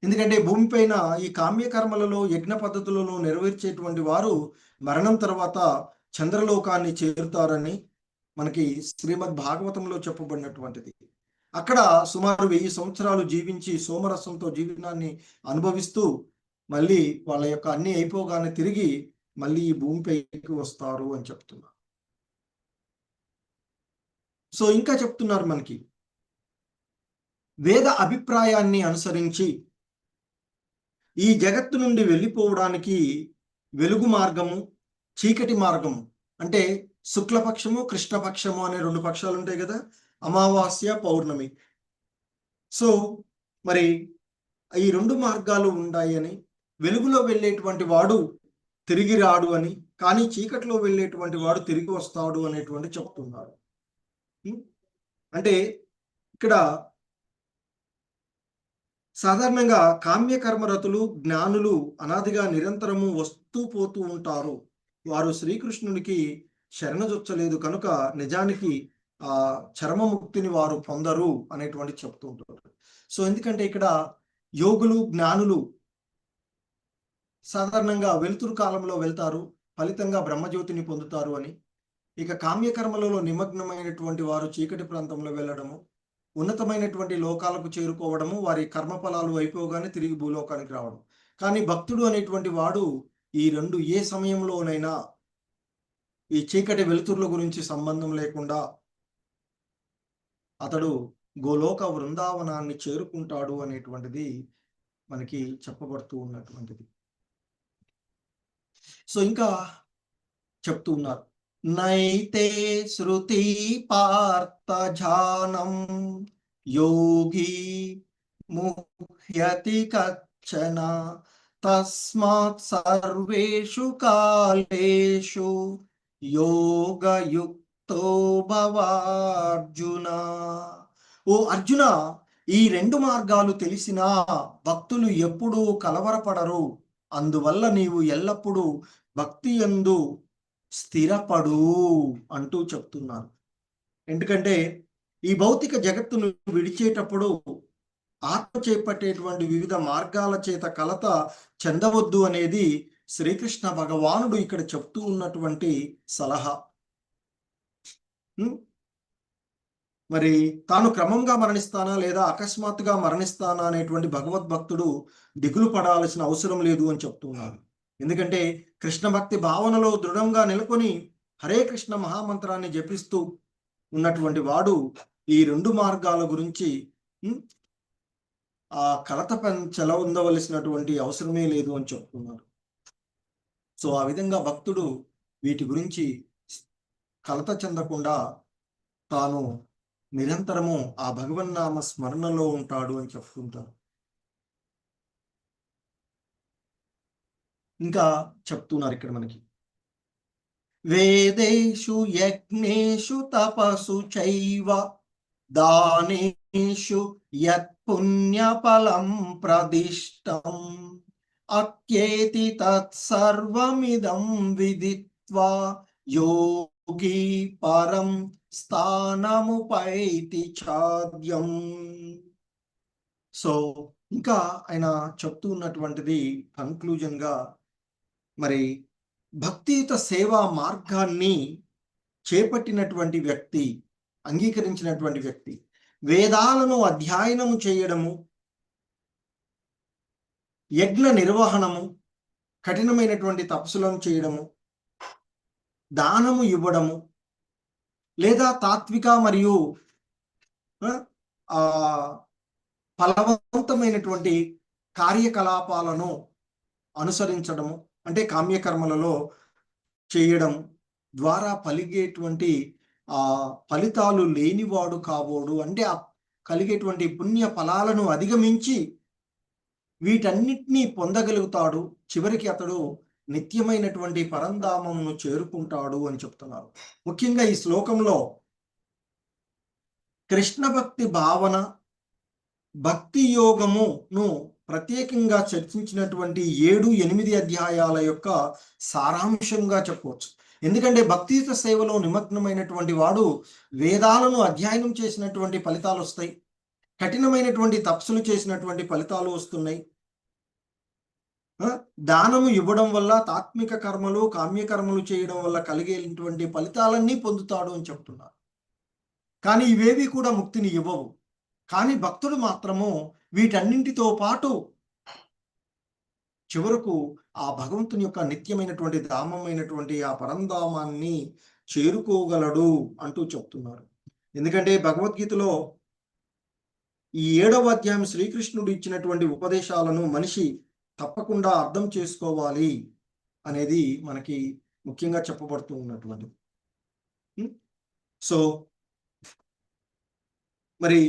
ఎందుకంటే భూమిపైన ఈ కామ్యకర్మలలో యజ్ఞ పద్ధతులను నెరవేర్చేటువంటి వారు మరణం తర్వాత చంద్రలోకాన్ని చేరుతారని మనకి శ్రీమద్ భాగవతంలో చెప్పబడినటువంటిది. అక్కడ సుమారు 1000 సంవత్సరాలు జీవించి సోమరసంతో జీవనాన్ని అనుభవిస్తూ మళ్ళీ వాళ్ళ యొక్క అన్ని అయిపోగానే తిరిగి మళ్ళీ ఈ భూమిపైకి వస్తారు అని చెప్తున్నారు. సో ఇంకా చెప్తున్నారు, మనకి వేద అభిప్రాయాన్ని అనుసరించి ఈ జగత్తు నుండి వెళ్ళిపోవడానికి వెలుగు మార్గము, చీకటి మార్గము, అంటే శుక్లపక్షము, కృష్ణపక్షము అనే 2 పక్షాలు ఉంటాయి కదా, అమావాస్య, పౌర్ణమి. సో మరి ఈ 2 మార్గాలు ఉన్నాయి అని, వెలుగులో వెళ్ళేటువంటి వాడు తిరిగి రాడు అని, కానీ చీకటిలో వెళ్ళేటువంటి వాడు తిరిగి వస్తాడు అనేటువంటి చెప్తున్నారు. అంటే ఇక్కడ సాధారణంగా కామ్యకర్మరతులు జ్ఞానులు అనాదిగా నిరంతరము వస్తూ పోతూ ఉంటారు. వారు శ్రీకృష్ణునికి శరణజొచ్చలేదు కనుక నిజానికి చర్మముక్తిని వారు పొందరు అనేటువంటి చెప్తూ ఉంటారు. సో ఎందుకంటే ఇక్కడ యోగులు, జ్ఞానులు సాధారణంగా వెలుతురు కాలంలో వెళ్తారు, ఫలితంగా బ్రహ్మజ్యోతిని పొందుతారు అని. ఇక కామ్యకర్మలలో నిమగ్నమైనటువంటి వారు చీకటి ప్రాంతంలో వెళ్ళడము, ఉన్నతమైనటువంటి లోకాలకు చేరుకోవడము, వారి కర్మఫలాలు అయిపోగానే తిరిగి భూలోకానికి రావడం. కానీ భక్తుడు అనేటువంటి వాడు ఈ 2 ఏ సమయంలోనైనా ఈ చీకటి వెలుతురుల గురించి సంబంధం లేకుండా అతడు గోలోక వృందావనాన్ని చేరుకుంటాడు అనేటువంటిది మనకి చెప్పబడుతూ ఉన్నటువంటిది. సో ఇంకా చెప్తూ ఉన్నారు, నైతే శృతి పార్థ జానం యోగి ముహ్యతి కచ్చన తస్మాత్ సర్వేషు కాలేషు యోగయుక్తో భవార్జున. ఓ అర్జున, ఈ రెండు మార్గాలు తెలిసినా భక్తులు ఎప్పుడూ కలవరపడరు. అందువల్ల నీవు ఎల్లప్పుడూ భక్తి యందు స్థిరపడు అంటూ చెప్తున్నారు. ఎందుకంటే ఈ భౌతిక జగత్తును విడిచేటప్పుడు ఆత్మ చేపట్టేటువంటి వివిధ మార్గాల చేత కలత చెందవద్దు అనేది శ్రీకృష్ణ భగవానుడు ఇక్కడ చెప్తూ ఉన్నటువంటి సలహా. మరి తాను క్రమంగా మరణిస్తానా లేదా అకస్మాత్తుగా మరణిస్తానా అనేటువంటి భగవద్భక్తుడు దిగులు పడాల్సిన అవసరం లేదు అని చెప్తున్నారు. ఎందుకంటే కృష్ణ భక్తి భావనలో దృఢంగా నెలకొని హరే కృష్ణ మహామంత్రాన్ని జపిస్తూ ఉన్నటువంటి వాడు ఈ రెండు మార్గాల గురించి ఆ కలత ఉండవలసినటువంటి అవసరమే లేదు అని చెప్తున్నారు. సో ఆ విధంగా భక్తుడు వీటి గురించి కలత చెందకుండా తాను నిరంతరము ఆ భగవన్నామ స్మరణలో ఉంటాడు అని చెప్తుంటారు. ఇంకా చెప్తున్నారు ఇక్కడ మనకి, వేదేషు యజ్ఞేషు తపసు చైవ దానేషు యత్ పుణ్యఫలం ప్రదిష్టం అత్యేతి తత్సర్వమిదం విదిత్వా యోగి పరం స్థానముపైతి చాద్యం. సో ఇంకా ఆయన చెప్తూ ఉన్నటువంటిది కన్క్లూజన్ గా, మరి భక్తియుత సేవా మార్గాన్ని చేపట్టినటువంటి వ్యక్తి, అంగీకరించినటువంటి వ్యక్తి వేదాలను అధ్యయనము చేయడము, యజ్ఞ నిర్వహణము, కఠినమైనటువంటి తపస్సులను చేయడము, దానము ఇవ్వడము, లేదా తాత్విక మరియు ఫలవంతమైనటువంటి కార్యకలాపాలను అనుసరించడము, అంటే కామ్యకర్మలలో చేయడం ద్వారా కలిగేటువంటి ఫలితాలు లేనివాడు కాబోడు. అంటే కలిగేటువంటి పుణ్య ఫలాలను అధిగమించి వీటన్నిటినీ పొందగలుగుతాడు. చివరికి అతడు నిత్యమైనటువంటి పరంధామమును చేరుకుంటాడు అని చెప్తున్నారు. ముఖ్యంగా ఈ శ్లోకంలో కృష్ణ భక్తి భావన, భక్తి యోగమును ప్రత్యేకంగా చర్చించినటువంటి 7-8 అధ్యాయాల యొక్క సారాంశంగా చెప్పవచ్చు. ఎందుకంటే భక్తియుత సేవలో నిమగ్నమైనటువంటి వాడు వేదాలను అధ్యయనం చేసినటువంటి ఫలితాలు వస్తాయి, కఠినమైనటువంటి తపస్సులు చేసినటువంటి ఫలితాలు వస్తున్నాయి, దానము ఇవ్వడం వల్ల, తాత్విక కర్మలు కామ్యకర్మలు చేయడం వల్ల కలిగేటువంటి ఫలితాలన్నీ పొందుతాడు అని చెప్తున్నారు. కానీ ఇవేవి కూడా ముక్తిని ఇవ్వవు. కానీ భక్తుడు మాత్రము వీటన్నింటితో పాటు చివరకు ఆ భగవంతుని యొక్క నిత్యమైనటువంటి ధామమైనటువంటి ఆ పరంధామాన్ని చేరుకోగలడు అంటూ చెప్తున్నారు. ఎందుకంటే భగవద్గీతలో ఈ 7వ అధ్యాయం శ్రీకృష్ణుడు ఇచ్చినటువంటి ఉపదేశాలను మనిషి తప్పకుండా అర్థం చేసుకోవాలి అనేది మనకి ముఖ్యంగా చెప్పబడుతూ ఉన్నటువంటి. సో మరి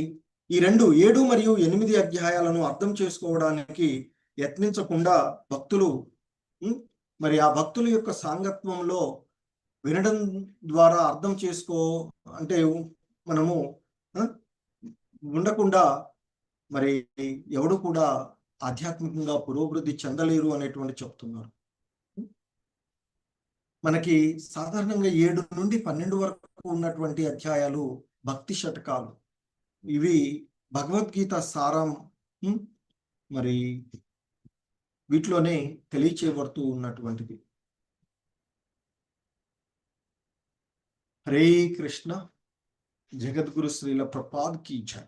ఈ 7 మరియు 8 అధ్యాయాలను అర్థం చేసుకోవడానికి యత్నించకుండా భక్తులు మరి ఆ భక్తుల యొక్క సాంగత్వంలో వినడం ద్వారా అర్థం అంటే మనము ఉండకుండా మరి ఎవడు కూడా ఆధ్యాత్మికంగా పురోభివృద్ధి చెందలేరు అనేటువంటి చెప్తున్నారు. మనకి సాధారణంగా 7 నుండి 12 వరకు ఉన్నటువంటి అధ్యాయాలు భక్తి శతకాలు. ఇవి భగవద్గీత సారం మరి వీటిలోనే తెలియచేయబడుతూ ఉన్నటువంటిది. హరే కృష్ణ. జగద్గురు శ్రీల ప్రభుపాద్ కీ జై.